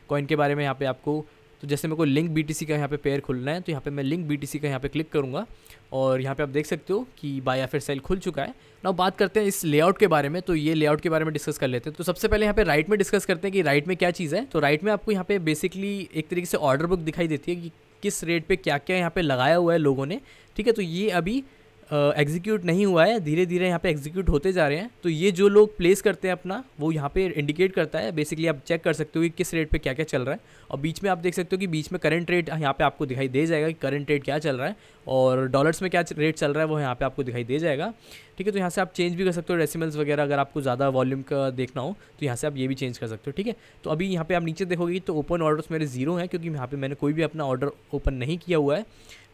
कॉइन के बारे में यहाँ पे आपको। तो जैसे मेरे को लिंक BTC का यहाँ पे पेयर खुलना है, तो यहाँ पे मैं लिंक BTC का यहाँ पे क्लिक करूँगा, और यहाँ पे आप देख सकते हो कि बाय या फिर सेल खुल चुका है। ना बात करते हैं इस लेआउट के बारे में, तो ये लेआउट के बारे में डिस्कस कर लेते हैं। तो सबसे पहले यहाँ पे राइट में डिस्कस करते हैं कि राइट में क्या चीज़ है। तो राइट में आपको यहाँ पे बेसिकली एक तरीके से ऑर्डर बुक दिखाई देती है कि किस रेट पे क्या क्या यहाँ पे लगाया हुआ है लोगों ने, ठीक है। तो ये अभी एग्जीक्यूट नहीं हुआ है, धीरे धीरे यहाँ पे एग्जीक्यूट होते जा रहे हैं। तो ये जो लोग प्लेस करते हैं अपना, वो यहाँ पे इंडिकेट करता है। बेसिकली आप चेक कर सकते हो कि किस रेट पे क्या क्या चल रहा है, और बीच में आप देख सकते हो कि बीच में करंट रेट यहाँ पे आपको दिखाई दे जाएगा कि करंट रेट क्या चल रहा है, और डॉलर्स में क्या रेट चल रहा है वो यहाँ पे आपको दिखाई दे जाएगा, ठीक है। तो यहाँ से आप चेंज भी कर सकते हो डेसिमल्स वगैरह, अगर आपको ज़्यादा वॉल्यूम का देखना हो तो यहाँ से आप ये भी चेंज कर सकते हो, ठीक है। तो अभी यहाँ पे आप नीचे देखोगे तो ओपन ऑर्डर्स मेरे 0 हैं, क्योंकि यहाँ पे मैंने कोई भी अपना ऑर्डर ओपन नहीं किया हुआ है,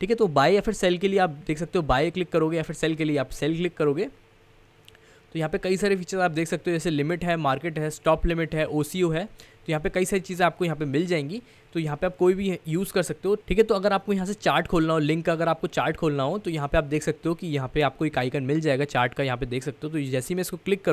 ठीक है। तो बाय या फिर सेल के लिए आप देख सकते हो बाय क्लिक करोगे, या फिर सेल के लिए आप सेल क्लिक करोगे, तो यहाँ पे कई सारे फीचर्स आप देख सकते हो, जैसे लिमिट है, मार्केट है, स्टॉप लिमिट है, OCO है। तो यहाँ पे कई सारी चीज़ें आपको यहाँ पे मिल जाएंगी, तो यहाँ पे आप कोई भी यूज़ कर सकते हो, ठीक है। तो अगर आपको यहाँ से चार्ट खोलना हो, लिंक का अगर आपको चार्ट खोलना हो, तो यहाँ पे आप देख सकते हो कि यहाँ पे आपको एक आइकन मिल जाएगा चार्ट का, यहाँ पे देख सकते हो। तो जैसे ही मैं इसको क्लिक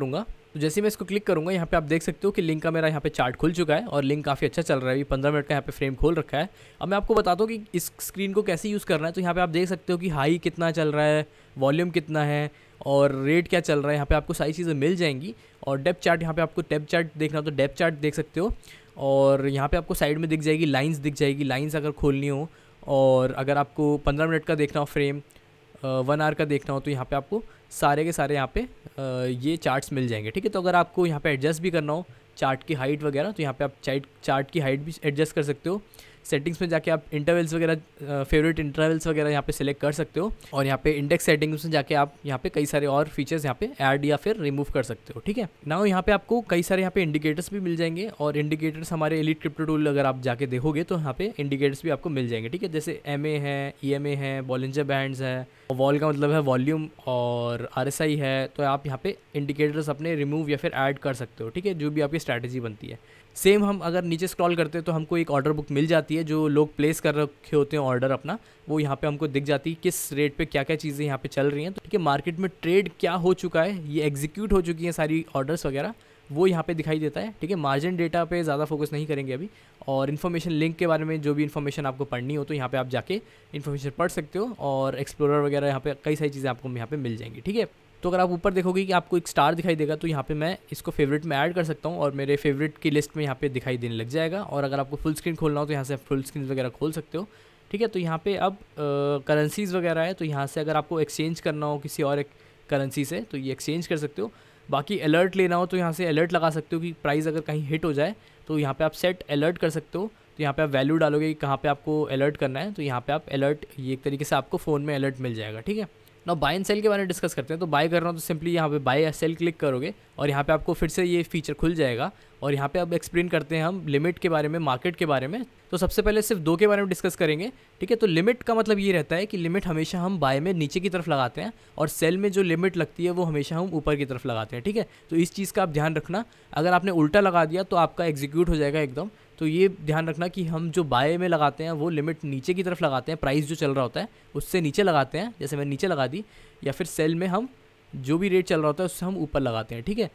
करूँगा यहाँ पे आप देख सकते हो कि लिंक का मेरा यहाँ पे चार्ट खुल चुका है, और लिंक काफ़ी अच्छा चल रहा है। अभी 15 मिनट का यहाँ पे फ्रेम खोल रखा है। अब मैं आपको बताता हूँ कि इस स्क्रीन को कैसे यूज़ करना है। तो यहाँ पे आप देख सकते हो कि हाई कितना चल रहा है, वॉल्यूम कितना है, और रेट क्या चल रहा है, यहाँ पे आपको सारी चीज़ें मिल जाएंगी। और डेप्थ चार्ट, यहाँ पे आपको डेप्थ चार्ट देखना हो तो डेप्थ चार्ट देख सकते हो, और यहाँ पे आपको साइड में दिख जाएगी लाइंस, दिख जाएगी लाइंस अगर खोलनी हो। और अगर आपको 15 मिनट का देखना हो फ्रेम, 1 आवर का देखना हो, तो यहाँ पे आपको सारे के सारे यहाँ पे ये चार्ट्स मिल जाएंगे, ठीक है। तो अगर आपको यहाँ पे एडजस्ट भी करना हो चार्ट की हाइट वगैरह, तो यहाँ पे आप चार्ट की हाइट भी एडजस्ट कर सकते हो। सेटिंग्स में जाके आप इंटरवल्स वगैरह, फेवरेट इंटरवल्स वगैरह यहाँ पे सिलेक्ट कर सकते हो, और यहाँ पे इंडेक्स सेटिंग्स में जाके आप यहाँ पे कई सारे और फीचर्स यहाँ पे ऐड या फिर रिमूव कर सकते हो, ठीक है। नाउ यहाँ पे आपको कई सारे यहाँ पे इंडिकेटर्स भी मिल जाएंगे, और इंडिकेटर्स हमारे एलीट क्रिप्टो टूल अगर आप जाके देखोगे तो यहाँ पे इंडिकेटर्स भी आपको मिल जाएंगे, ठीक है। जैसे MA है, EMA है, बॉलिंजर बैंड्स है, वॉल का मतलब है वॉल्यूम, और RSI है। तो आप यहाँ पे इंडिकेटर्स अपने रिमूव या फिर ऐड कर सकते हो, ठीक है, जो भी आपकी स्ट्रैटेजी बनती है। सेम हम अगर नीचे स्क्रॉल करते हैं तो हमको एक ऑर्डर बुक मिल जाती है, जो लोग प्लेस कर रखे होते हैं ऑर्डर अपना, वो यहाँ पे हमको दिख जाती है किस रेट पे क्या क्या चीज़ें यहाँ पे चल रही हैं। तो ठीक है, मार्केट में ट्रेड क्या हो चुका है, ये एग्जीक्यूट हो चुकी हैं सारी ऑर्डर्स वगैरह, वो यहाँ पे दिखाई देता है, ठीक है। मार्जिन डेटा पे ज़्यादा फोकस नहीं करेंगे अभी, और इन्फॉर्मेशन लिंक के बारे में जो भी इन्फॉर्मेशन आपको पढ़नी हो तो यहाँ पे आप जाके इन्फॉर्मेशन पढ़ सकते हो, और एक्सप्लोरर वगैरह यहाँ पे कई सारी चीज़ें आपको यहाँ पे मिल जाएंगी, ठीक है। तो अगर आप ऊपर देखोगे कि आपको एक स्टार दिखाई देगा, तो यहाँ पे मैं इसको फेवरेट में ऐड कर सकता हूँ, और मेरे फेवरेट की लिस्ट में यहाँ पे दिखाई देने लग जाएगा। और अगर आपको फुल स्क्रीन खोलना हो तो यहाँ से फुल स्क्रीन वगैरह खोल सकते हो, ठीक है। तो यहाँ पे अब करेंसीज़ वगैरह है, तो यहाँ से अगर आपको एक्सचेंज करना हो किसी और एक करेंसी से तो ये एक्सचेंज कर सकते हो। बाकी अलर्ट लेना हो तो यहाँ से अलर्ट लगा सकते हो कि प्राइस अगर कहीं हिट हो जाए तो यहाँ पे आप सेट अलर्ट कर सकते हो। तो यहाँ पे आप वैल्यू डालोगे कि कहाँ पे आपको अलर्ट करना है, तो यहाँ पे आप अलर्ट, ये एक तरीके से आपको फ़ोन में अलर्ट मिल जाएगा, ठीक है। ना बाय एंड सेल के बारे में डिस्कस करते हैं। तो बाय करना हो तो सिंपली यहाँ पे बाय या सेल क्लिक करोगे, और यहाँ पे आपको फिर से ये फीचर खुल जाएगा। और यहाँ पे अब एक्सप्लेन करते हैं हम लिमिट के बारे में, मार्केट के बारे में। तो सबसे पहले सिर्फ दो के बारे में डिस्कस करेंगे, ठीक है। तो लिमिट का मतलब ये रहता है कि लिमिट हमेशा हम बाय में नीचे की तरफ लगाते हैं, और सेल में जो लिमिट लगती है वो हमेशा हम ऊपर की तरफ लगाते हैं, ठीक है। तो इस चीज़ का आप ध्यान रखना, अगर आपने उल्टा लगा दिया तो आपका एग्जीक्यूट हो जाएगा एकदम। तो ये ध्यान रखना कि हम जो बाय में लगाते हैं वो लिमिट नीचे की तरफ लगाते हैं, प्राइस जो चल रहा होता है उससे नीचे लगाते हैं, जैसे मैंने नीचे लगा दी, या फिर सेल में हम जो भी रेट चल रहा होता है उससे हम ऊपर लगाते हैं, ठीक है।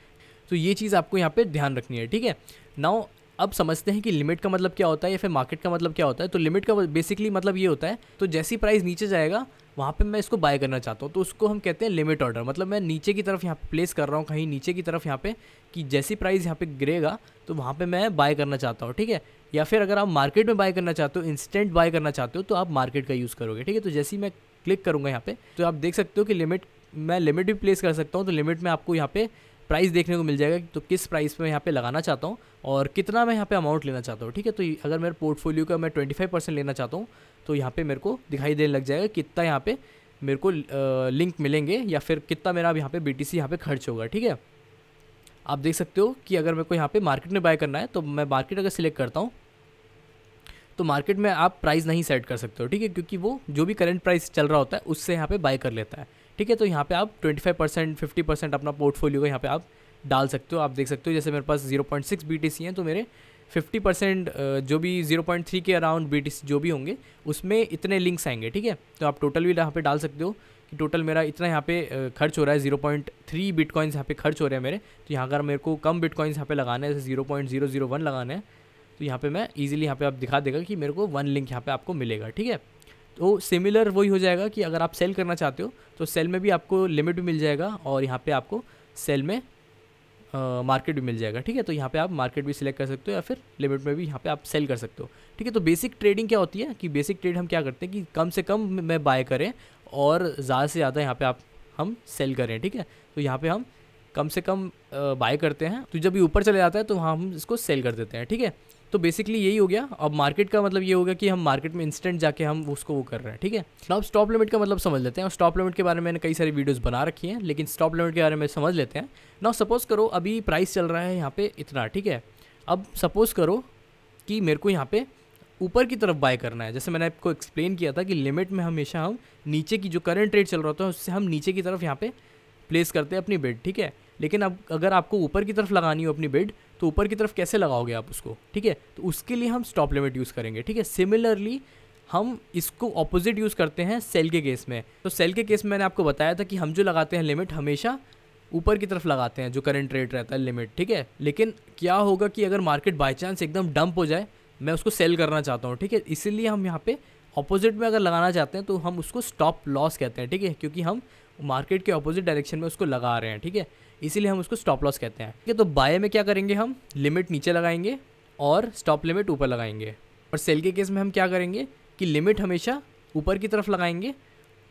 तो ये चीज़ आपको यहाँ पे ध्यान रखनी है, ठीक है। नाउ अब समझते हैं कि लिमिट का मतलब क्या होता है या फिर मार्केट का मतलब क्या होता है। तो लिमिट का बेसिकली मतलब ये होता है, तो जैसी प्राइस नीचे जाएगा वहाँ पे मैं इसको बाय करना चाहता हूँ, तो उसको हम कहते हैं लिमिट ऑर्डर। मतलब मैं नीचे की तरफ यहाँ पे प्लेस कर रहा हूँ, कहीं नीचे की तरफ यहाँ पे, कि जैसी प्राइस यहाँ पे गिरेगा तो वहाँ पे मैं बाय करना चाहता हूँ, ठीक है। या फिर अगर आप मार्केट में बाय करना चाहते हो, इंस्टेंट बाय करना चाहते हो, तो आप मार्केट का यूज़ करोगे, ठीक है। तो जैसे ही मैं क्लिक करूँगा यहाँ पे, तो आप देख सकते हो कि लिमिट, मैं लिमिट भी प्लेस कर सकता हूँ। तो लिमिट में आपको यहाँ पे प्राइस देखने को मिल जाएगा, तो किस प्राइस पे मैं यहाँ पे लगाना चाहता हूँ और कितना मैं यहाँ पे अमाउंट लेना चाहता हूँ, ठीक है। तो अगर मेरे पोर्टफोलियो का मैं 25% लेना चाहता हूँ तो यहाँ पे मेरे को दिखाई देने लग जाएगा कितना यहाँ पे मेरे को लिंक मिलेंगे या फिर कितना मेरा अब यहाँ पे BTC यहाँ पे खर्च होगा। ठीक है, आप देख सकते हो कि अगर मेरे को यहाँ पे मार्केट में बाय करना है तो मैं मार्केट अगर सिलेक्ट करता हूँ तो मार्केट में आप प्राइस नहीं सेट कर सकते हो। ठीक है, क्योंकि वो जो भी करंट प्राइस चल रहा होता है उससे यहाँ पे बाय कर लेता है। ठीक है, तो यहाँ पे आप 25% 50% अपना पोर्टफोलियो का यहाँ पे आप डाल सकते हो। आप देख सकते हो जैसे मेरे पास 0.6 BTC हैं तो मेरे 50% जो भी 0.3 के अराउंड BTC जो भी होंगे उसमें इतने लिंक्स आएंगे। ठीक है, तो आप टोटल भी यहाँ पे डाल सकते हो कि टोटल मेरा इतना यहाँ पे खर्च हो रहा है, 0.3 बिटकॉइंस यहाँ पे खर्च हो रहे हैं मेरे। तो यहाँ अगर मेरे को कम बिटकॉइंस यहाँ पे लगाना है, जैसे 0.001 लगाना है, तो यहाँ पे मैं ईजिली यहाँ पे आप दिखा देगा कि मेरे को 1 लिंक यहाँ पे आपको मिलेगा। ठीक है, तो सिमिलर वही हो जाएगा कि अगर आप सेल करना चाहते हो तो सेल में भी आपको लिमिट भी मिल जाएगा और यहाँ पे आपको सेल में मार्केट भी मिल जाएगा। ठीक है, तो यहाँ पे आप मार्केट भी सिलेक्ट कर सकते हो या फिर लिमिट में भी यहाँ पे आप सेल कर सकते हो। ठीक है, तो बेसिक ट्रेडिंग क्या होती है कि बेसिक ट्रेड हम क्या करते हैं कि कम से कम में बाय करें और ज़्यादा से ज़्यादा यहाँ पे हम सेल करें। ठीक है, तो यहाँ पे हम कम से कम बाय करते हैं, तो जब ये ऊपर चले जाता है तो वहाँ हम इसको सेल कर देते हैं। ठीक है, तो बेसिकली यही हो गया। अब मार्केट का मतलब ये होगा कि हम मार्केट में इंस्टेंट जाके हम उसको वो कर रहे हैं। ठीक है, अब स्टॉप लिमिट का मतलब समझ लेते हैं। और स्टॉप लिमिट के बारे में मैंने कई सारी वीडियोस बना रखी हैं, लेकिन स्टॉप लिमिट के बारे में समझ लेते हैं। नाउ सपोज करो अभी प्राइस चल रहा है यहाँ पे इतना। ठीक है, अब सपोज करो कि मेरे को यहाँ पे ऊपर की तरफ बाय करना है। जैसे मैंने आपको एक्सप्लेन किया था कि लिमिट में हमेशा हम नीचे की जो करंट रेट चल रहा होता है उससे हम नीचे की तरफ यहाँ पे प्लेस करते हैं अपनी बिड। ठीक है, लेकिन अब अगर आपको ऊपर की तरफ लगानी हो अपनी बिड तो ऊपर की तरफ कैसे लगाओगे आप उसको। ठीक है, तो उसके लिए हम स्टॉप लिमिट यूज़ करेंगे। ठीक है, सिमिलरली हम इसको ऑपोजिट यूज़ करते हैं सेल के केस में। तो सेल के केस में मैंने आपको बताया था कि हम जो लगाते हैं लिमिट हमेशा ऊपर की तरफ लगाते हैं, जो करंट रेट रहता है लिमिट। ठीक है, लेकिन क्या होगा कि अगर मार्केट बाई चांस एकदम डंप हो जाए, मैं उसको सेल करना चाहता हूँ। ठीक है, इसीलिए हम यहाँ पे ऑपोजिट में अगर लगाना चाहते हैं तो हम उसको स्टॉप लॉस कहते हैं। ठीक है, क्योंकि हम मार्केट के ऑपोजिट डायरेक्शन में उसको लगा रहे हैं। ठीक है, इसीलिए हम उसको स्टॉप लॉस कहते हैं। ठीक है, तो बाय में क्या करेंगे, हम लिमिट नीचे लगाएंगे और स्टॉप लिमिट ऊपर लगाएंगे। और सेल के केस में हम क्या करेंगे कि लिमिट हमेशा ऊपर की तरफ लगाएंगे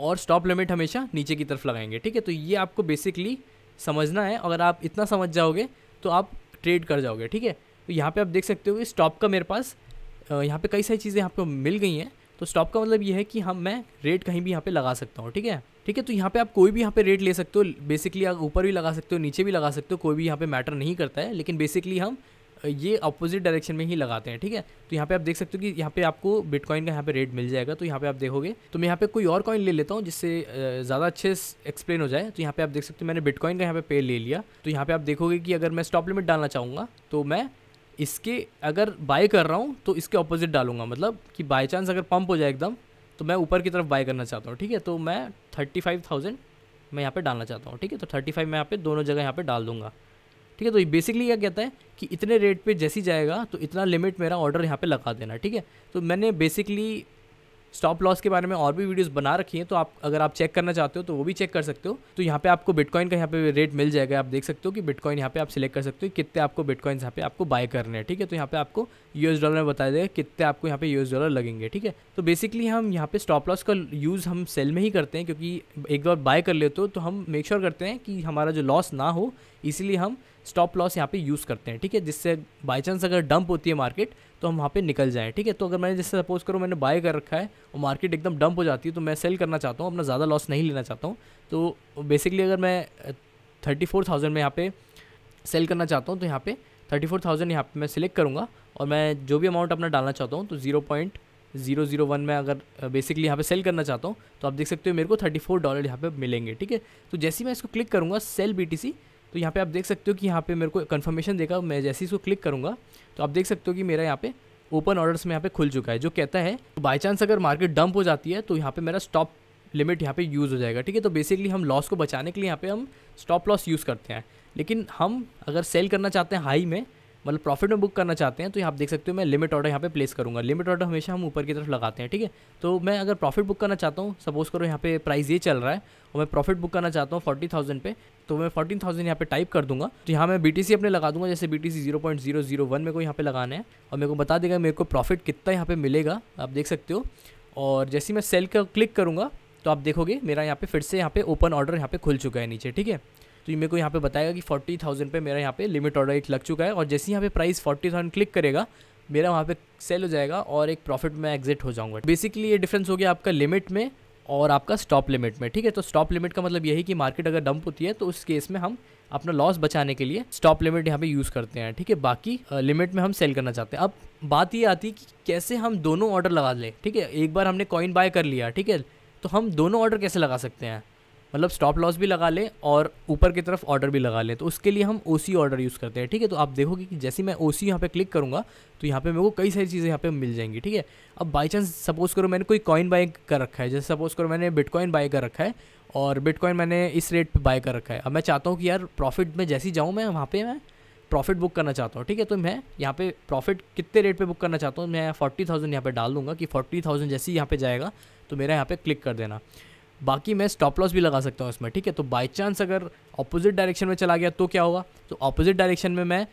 और स्टॉप लिमिट हमेशा नीचे की तरफ लगाएंगे। ठीक है, तो ये आपको बेसिकली समझना है। अगर आप इतना समझ जाओगे तो आप ट्रेड कर जाओगे। ठीक है, तो यहाँ पे आप देख सकते हो कि स्टॉप का मेरे पास यहाँ पे कई सारी चीज़ें यहाँ पे मिल गई हैं। तो स्टॉप का मतलब ये है कि मैं रेट कहीं भी यहाँ पे लगा सकता हूँ। ठीक है, तो यहाँ पे आप कोई भी यहाँ पे रेट ले सकते हो। बेसिकली आप ऊपर भी लगा सकते हो, नीचे भी लगा सकते हो, कोई भी यहाँ पे मैटर नहीं करता है। लेकिन बेसिकली हम ये अपोजिट डायरेक्शन में ही लगाते हैं। ठीक है, तो यहाँ पे आप देख सकते हो कि यहाँ पे आपको बिटकॉइन का यहाँ पे रेट मिल जाएगा। तो यहाँ पे आप देखोगे, तो मैं यहाँ पे कोई और कॉइन ले लेता हूँ जिससे ज़्यादा अच्छे एक्सप्लेन हो जाए। तो यहाँ पे आप देख सकते हो मैंने बिटकॉइन का यहाँ पे पे ले लिया। तो यहाँ पे आप देखोगे कि अगर मैं स्टॉप लिमिट डालना चाहूँगा तो मैं इसके अगर बाय कर रहा हूँ तो इसके ऑपोजिट डालूंगा, मतलब कि बाय चांस अगर पंप हो जाए एकदम तो मैं ऊपर की तरफ बाय करना चाहता हूँ। ठीक है, तो मैं 35,000 मैं यहाँ पे डालना चाहता हूँ। ठीक है, तो 35 मैं यहाँ पे दोनों जगह यहाँ पे डाल दूंगा। ठीक है, तो ये बेसिकली क्या कहता है कि इतने रेट पे जैसी जाएगा तो इतना लिमिट मेरा ऑर्डर यहाँ पे लगा देना। ठीक है, तो मैंने बेसिकली स्टॉप लॉस के बारे में और भी वीडियोस बना रखी हैं, तो आप अगर आप चेक करना चाहते हो तो वो भी चेक कर सकते हो। तो यहाँ पे आपको बिटकॉइन का यहाँ पे रेट मिल जाएगा। आप देख सकते हो कि बिटकॉइन यहाँ पे आप सिलेक्ट कर सकते हो कितने आपको बिटकॉइन यहाँ पे आपको बाय करने हैं। ठीक है, तो यहाँ पे आपको US डॉलर में बताया जाएगा कितने आपको यहाँ पे US डॉलर लगेंगे। ठीक है, तो बेसिकली हम यहाँ पे स्टॉप लॉस का यूज़ हम सेल में ही करते हैं, क्योंकि एक बार बाय कर लेते हो तो हम मेक श्योर करते हैं कि हमारा जो लॉस ना हो, इसीलिए हम स्टॉप लॉस यहाँ पे यूज़ करते हैं। ठीक है, जिससे बाई चांस अगर डंप होती है मार्केट तो हम वहाँ पे निकल जाएं। ठीक है, तो अगर मैंने जैसे सपोज करो मैंने बाय कर रखा है और मार्केट एकदम डंप हो जाती है तो मैं सेल करना चाहता हूँ, अपना ज़्यादा लॉस नहीं लेना चाहता हूँ। तो बेसिकली अगर मैं 34,000 में यहाँ पे सेल करना चाहता हूँ तो यहाँ पे 34,000 यहाँ पे मैं सिलेक्ट करूँगा और मैं जो भी अमाउंट अपना डालना चाहता हूँ तो 0.001 में अगर बेसिकली यहाँ पे सेल करना चाहता हूँ तो आप देख सकते हो मेरे को $34 यहाँ पे मिलेंगे। ठीक है, तो जैसे ही मैं इसको क्लिक करूँगा सेल BTC, तो यहाँ पे आप देख सकते हो कि यहाँ पे मेरे को कन्फर्मेशन देगा। मैं जैसे ही इसको क्लिक करूँगा तो आप देख सकते हो कि मेरा यहाँ पे ओपन ऑर्डर्स में यहाँ पे खुल चुका है, जो कहता है तो बाई चांस अगर मार्केट डंप हो जाती है तो यहाँ पे मेरा स्टॉप लिमिट यहाँ पे यूज़ हो जाएगा। ठीक है, तो बेसिकली हम लॉस को बचाने के लिए यहाँ पे हम स्टॉप लॉस यूज़ करते हैं। लेकिन हम अगर सेल करना चाहते हैं हाई में, मतलब प्रॉफिट में बुक करना चाहते हैं, तो यहाँ आप देख सकते हो मैं लिमिट ऑर्डर यहाँ पे प्लेस करूँगा। लिमिट ऑर्डर हमेशा हम ऊपर की तरफ लगाते हैं। ठीक है, तो मैं अगर प्रॉफिट बुक करना चाहता हूँ, सपोज करो यहाँ पे प्राइस ये चल रहा है और मैं प्रॉफिट बुक करना चाहता हूँ 40,000 पे, तो मैं 14,000 यहाँ पे टाइप कर दूंगा। तो यहाँ मैं BTC अपने लगा दूंगा, जैसे BTC 0.001 मेरे को यहाँ पे लगाना है और मेरे को बता देगा मेरे को प्रॉफिट कितना यहाँ पे मिलेगा, आप देख सकते हो। और जैसे मैं सेल का क्लिक करूँगा तो आप देखोगे मेरा यहाँ पे फिर से यहाँ पे ओपन ऑर्डर यहाँ पे खुल चुका है नीचे। ठीक है, तो ये मेरे को यहाँ पे बताएगा कि 40,000 पे मेरा यहाँ पे लिमिट ऑर्डर एक लग चुका है। और जैसे यहाँ पे प्राइस 40,000 क्लिक करेगा मेरा वहाँ पे सेल हो जाएगा और एक प्रॉफिट में एग्जिट हो जाऊँगा। बेसिकली ये डिफरेंस हो गया आपका लिमिट में और आपका स्टॉप लिमिट में, ठीक है। तो स्टॉप लिमिट का मतलब यही कि मार्केट अगर डंप होती है तो उस केस में हम अपना लॉस बचाने के लिए स्टॉप लिमिट यहाँ पे यूज़ करते हैं, ठीक है। बाकी लिमिट में हम सेल करना चाहते हैं। अब बात ये आती है कि कैसे हम दोनों ऑर्डर लगा लें, ठीक है। एक बार हमने कॉइन बाय कर लिया, ठीक है, तो हम दोनों ऑर्डर कैसे लगा सकते हैं, मतलब स्टॉप लॉस भी लगा लें और ऊपर की तरफ ऑर्डर भी लगा लें। तो उसके लिए हम OC ऑर्डर यूज़ करते हैं, ठीक है। तो आप देखोगे कि जैसे मैं OC यहाँ पे क्लिक करूँगा तो यहाँ पे मेरे को कई सारी चीज़ें यहाँ पे मिल जाएंगी, ठीक है। अब बाई चांस सपोज़ करो मैंने कोई कॉइन बाय कर रखा है, जैसे सपोज़ करो मैंने बिटकॉइन बाय कर रखा है और बिटकॉइन मैंने इस रेट पर बाय कर रखा है। अब मैं चाहता हूँ कि यार प्रॉफिट में जैसी जाऊँ मैं वहाँ पर मैं प्रॉफिट बुक करना चाहता हूँ, ठीक है। तो मैं यहाँ पे प्रॉफिट कितने रेट पे बुक करना चाहता हूँ, मैं 40,000 यहाँ पे डाल दूंगा कि 40,000 जैसे ही यहाँ पे जाएगा तो मेरा यहाँ पे क्लिक कर देना। बाकी मैं स्टॉप लॉस भी लगा सकता हूँ इसमें, ठीक है। तो बाई चांस अगर ऑपोजिट डायरेक्शन में चला गया तो क्या होगा, तो ऑपोजिट डायरेक्शन में मैं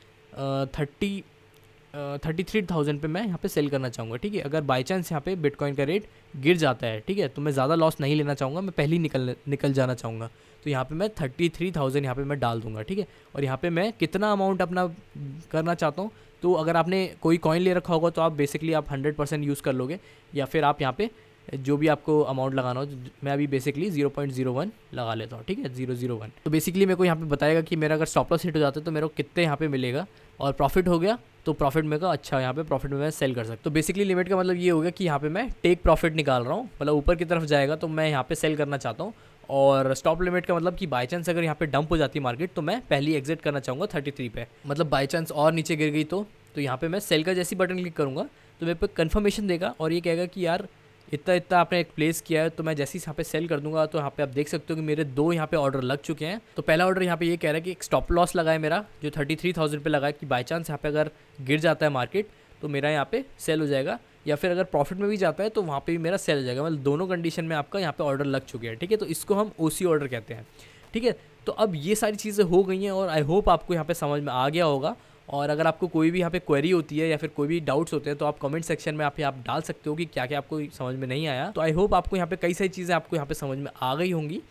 33,000 पे मैं यहाँ पे सेल करना चाहूँगा, ठीक है। अगर बाई चांस यहाँ पे बिटकॉइन का रेट गिर जाता है, ठीक है, तो मैं ज़्यादा लॉस नहीं लेना चाहूँगा, मैं पहले ही निकल जाना चाहूँगा। तो यहाँ पे मैं 33,000 यहाँ पे मैं डाल दूंगा, ठीक है। और यहाँ पे मैं कितना अमाउंट अपना करना चाहता हूँ, तो अगर आपने कोई कॉइन ले रखा होगा तो आप बेसिकली आप 100% यूज़ कर लोगे, या फिर आप यहाँ पे जो भी आपको अमाउंट लगाना हो, मैं अभी बेसिकली 0.01 लगा लेता हूँ, ठीक है, 0.01। तो बेसिकली मेरे को यहाँ पे बताएगा कि मेरा अगर स्टॉप लॉस हिट हो जाता है तो मेरे को कितने यहाँ पे मिलेगा, और प्रॉफिट हो गया तो प्रॉफिट मेरे को अच्छा यहाँ पे प्रॉफिट में मैं सेल कर सकता हूँ। तो बेसिकली लिमिट का मतलब ये हो गया कि यहाँ पे मैं टेक प्रॉफिट निकाल रहा हूँ, मतलब ऊपर की तरफ जाएगा तो मैं यहाँ पे सेल करना चाहता हूँ। और स्टॉप लिमिट का मतलब कि बाई चांस अगर यहाँ पे डंप हो जाती है मार्केट तो मैं पहले ही एग्जिट करना चाहूँगा 33 पे, मतलब बाई चांस और नीचे गिर गई तो यहाँ पे मैं सेल का जैसी बटन क्लिक करूँगा तो मेरे पे कन्फर्मेशन देगा और ये कहेगा कि यार इतना आपने एक प्लेस किया है। तो मैं जैसे ही यहाँ पे सेल कर दूंगा तो यहाँ पे आप देख सकते हो कि मेरे 2 यहाँ पे ऑर्डर लग चुके हैं। तो पहला ऑर्डर यहाँ पे ये कह रहा है कि एक स्टॉप लॉस लगा है मेरा जो 33,000 पे लगा है कि बाई चांस यहाँ पे अगर गिर जाता है मार्केट तो मेरा यहाँ पे सेल हो जाएगा, या फिर अगर प्रॉफिट में भी जाता है तो वहाँ पे भी मेरा सेल हो जाएगा। मतलब दोनों कंडीशन में आपका यहाँ पे ऑर्डर लग चुके हैं, ठीक है। तो इसको हम OC ऑर्डर कहते हैं, ठीक है। तो अब ये सारी चीज़ें हो गई हैं और आई होप आपको यहाँ पे समझ में आ गया होगा। और अगर आपको कोई भी यहाँ पे क्वेरी होती है या फिर कोई भी डाउट्स होते हैं तो आप कमेंट सेक्शन में आप डाल सकते हो कि क्या क्या आपको समझ में नहीं आया। तो आई होप आपको यहाँ पे कई सारी चीज़ें आपको यहाँ पे समझ में आ गई होंगी।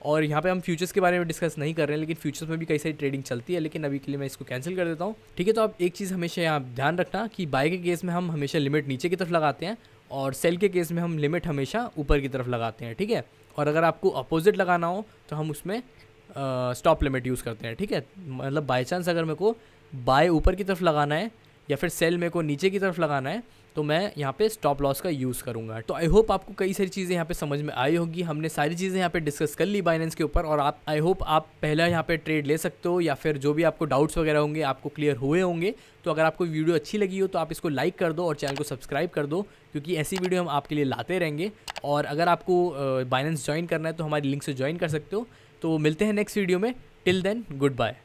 और यहाँ पे हम फ्यूचर्स के बारे में डिस्कस नहीं कर रहे हैं, लेकिन फ्यूचर्स में भी कई सारी ट्रेडिंग चलती है, लेकिन अभी के लिए मैं इसको कैंसिल कर देता हूँ, ठीक है। तो आप एक चीज़ हमेशा यहाँ ध्यान रखना कि बाय के केस में हम हमेशा लिमिट नीचे की तरफ लगाते हैं और सेल के केस में हम लिमिट हमेशा ऊपर की तरफ लगाते हैं, ठीक है। और अगर आपको अपोजिट लगाना हो तो हम उसमें स्टॉप लिमिट यूज़ करते हैं, ठीक है। मतलब बाई चांस अगर मेरे को बाय ऊपर की तरफ लगाना है या फिर सेल मेरे को नीचे की तरफ लगाना है तो मैं यहाँ पे स्टॉप लॉस का यूज़ करूँगा। तो आई होप आपको कई सारी चीज़ें यहाँ पे समझ में आई होगी। हमने सारी चीज़ें यहाँ पे डिस्कस कर ली बाइनेंस के ऊपर, और आप आई होप आप पहला यहाँ पे ट्रेड ले सकते हो, या फिर जो भी आपको डाउट्स वगैरह होंगे आपको क्लियर हुए होंगे। तो अगर आपको वीडियो अच्छी लगी हो तो आप इसको लाइक कर दो और चैनल को सब्सक्राइब कर दो, क्योंकि ऐसी वीडियो हम आपके लिए लाते रहेंगे। और अगर आपको बाइनेंस ज्वाइन करना है तो हमारी लिंक से ज्वाइन कर सकते हो। तो मिलते हैं नेक्स्ट वीडियो में, टिल देन गुड बाय।